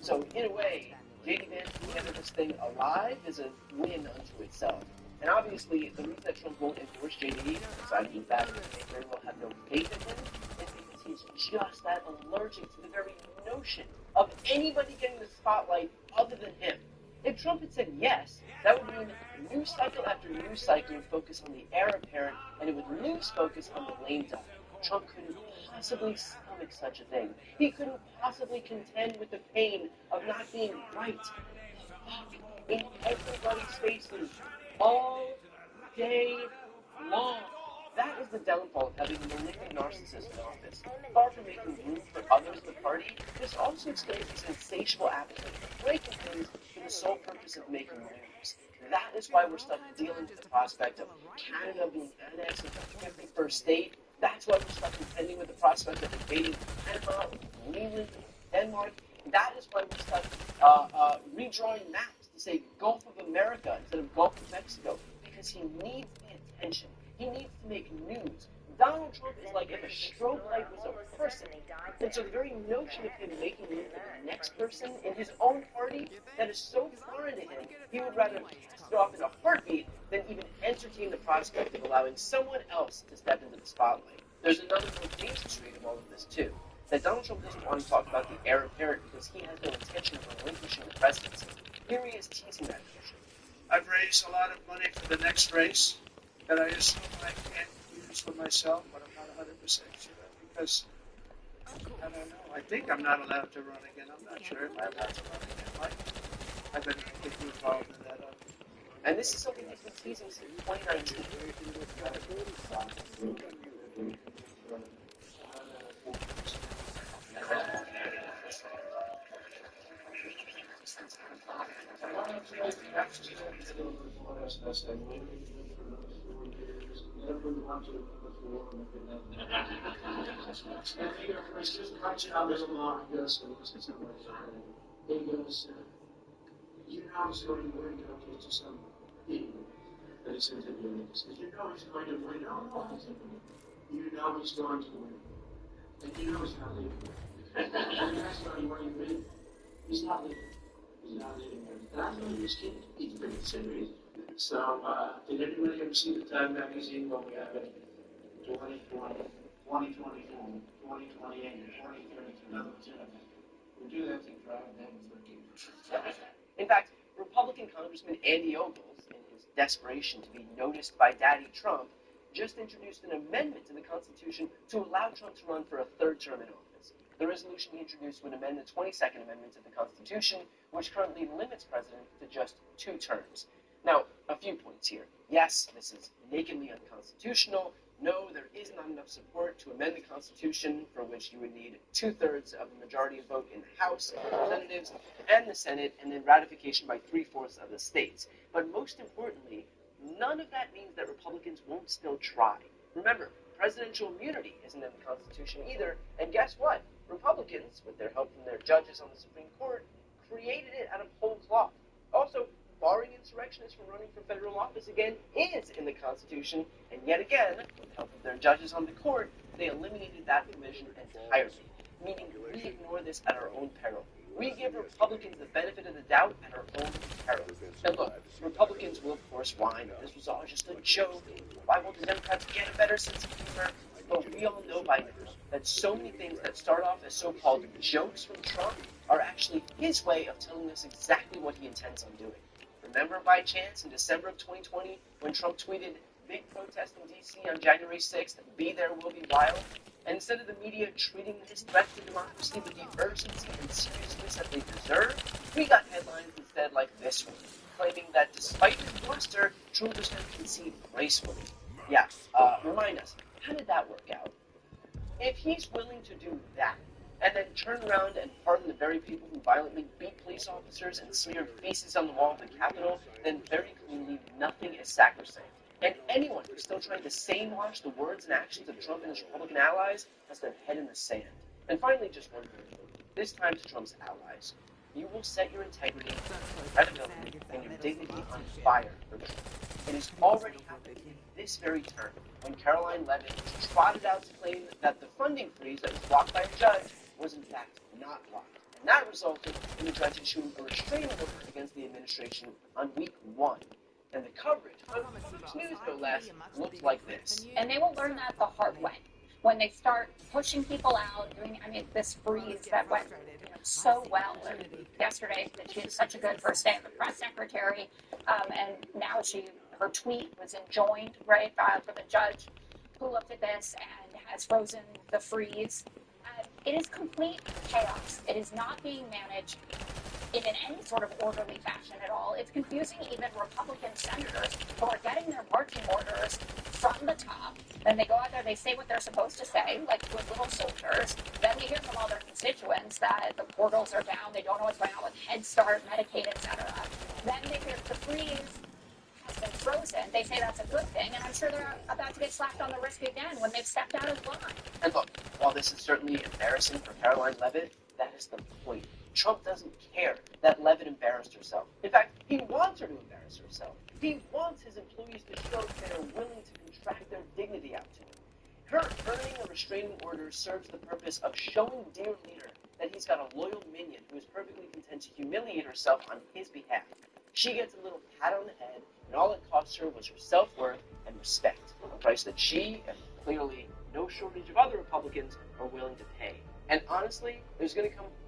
So, in a way, J.D. Vance at the end of this thing alive is a win unto itself. And obviously, the reason that Trump won't endorse J.D., aside from the fact that they very well have no faith in him, is because he's just that allergic to the very notion of anybody getting the spotlight other than him. If Trump had said yes, that would mean news cycle after news cycle would focus on the heir apparent, and it would lose focus on the lame duck. Trump couldn't possibly stomach such a thing. He couldn't possibly contend with the pain of not being right. Fuck in everybody's faces all day long. That is the downfall of having a malignant narcissist in office. Far from making room for others in the party, this also explains his insatiable appetite for breaking things for the sole purpose of making moves. That is why we're stuck dealing with the prospect of Canada being annexed as the 51st state. That's why we're stuck contending with the prospect of invading Panama, Greenland, Denmark. That is why we're stuck redrawing maps to say Gulf of America instead of Gulf of Mexico, because he needs the attention. He needs to make news. Donald Trump is like if a strobe light was a person. And so the very notion of him making room for the next person in his own party that is so foreign to him, he would rather cast it off in a heartbeat than even entertain the prospect of allowing someone else to step into the spotlight. There's another more dangerous read of all of this, too. That Donald Trump doesn't want to talk about the heir apparent because he has no intention of relinquishing the presidency. Here he is teasing that notion. I've raised a lot of money for the next race that I assume I can't use for myself, but I'm not 100% sure because I don't know. I think I'm not allowed to run again. I'm not sure. Am I allowed to run again, Mike? I've been getting involved in that. And this is something he's been teasing since 2019. You know he's going to win, don't you, to some people that he's interviewing. He says, you know he's going to win. No, you know he's going to win. And you know he's not leaving. And that's why what you mean. He's not leaving. He's not leaving. And I know he's kidding. He's pretty serious. So, did anybody ever see the Time magazine when we have it 2020, 2024, 2028, 2030? We do that to drive them freaking. In fact, Republican Congressman Andy Ogles, in his desperation to be noticed by Daddy Trump, just introduced an amendment to the Constitution to allow Trump to run for a third term in office. The resolution he introduced would amend the 22nd Amendment to the Constitution, which currently limits presidents to just 2 terms. Now, a few points here. Yes, this is nakedly unconstitutional. No, there is not enough support to amend the Constitution, for which you would need 2/3 of the majority vote in the House of Representatives and the Senate, and then ratification by 3/4 of the states. But most importantly, none of that means that Republicans won't still try. Remember, presidential immunity isn't in the Constitution either, and guess what? Republicans, with their help from their judges on the Supreme Court, created it out of whole cloth. Also, barring insurrectionists from running for federal office again is in the Constitution, and yet again, with the help of their judges on the court, they eliminated that provision entirely, meaning we ignore this at our own peril. We give Republicans the benefit of the doubt at our own peril. And look, Republicans will, of course, whine, this was all just a joke, why won't the Democrats get a better sense of humor? But we all know by now that so many things that start off as so-called jokes from Trump are actually his way of telling us exactly what he intends on doing. Remember by chance in December of 2020 when Trump tweeted, big protest in D.C. on January 6th, be there, will be wild? And instead of the media treating his threat to democracy with the urgency and seriousness that they deserve, we got headlines instead like this one, claiming that despite his bluster, Trump was going to concede gracefully. Yeah, remind us, how did that work out? If he's willing to do that, and then turn around and pardon the very people who violently beat police officers and smeared feces on the wall of the Capitol, then very clearly nothing is sacrosanct. And anyone who's still trying to sane-wash the words and actions of Trump and his Republican allies has their head in the sand. And finally, just one more thing. This time to Trump's allies. You will set your integrity, credibility, and your dignity on fire for Trump. It is already happening this very term when Caroline Leavitt trotted out to claim that the funding freeze that was blocked by a judge was in fact not blocked. And that resulted in the judge issuing a restraining order against the administration on week 1. And the coverage, on Fox News no less, looked like this. And they will learn that the hard way. When they start pushing people out, this freeze that went so well yesterday, that she had such a good first day of the press secretary, and now her tweet was enjoined, right, for the judge who looked at this and has frozen the freeze. It is complete chaos. It is not being managed in any sort of orderly fashion at all. It's confusing even Republican senators who are getting their marching orders from the top. Then they go out there, they say what they're supposed to say, like good little soldiers. Then we hear from all their constituents that the portals are down, they don't know what's going on with Head Start, Medicaid, etc. Then they hear the freeze has been frozen. They say that's a good thing, and I'm sure they're about to get slapped on the wrist again when they've stepped out of line. And look, while this is certainly embarrassing for Caroline Leavitt, that is the point. Trump doesn't care that Leavitt embarrassed herself. In fact, he wants her to embarrass herself. He wants his employees to show that they are willing to contract their dignity out to him. Her restraining order serves the purpose of showing dear leader that he's got a loyal minion who is perfectly content to humiliate herself on his behalf. She gets a little pat on the head, and all it cost her was her self-worth and respect, a price that she, and clearly no shortage of other Republicans, are willing to pay. And honestly, there's going to come a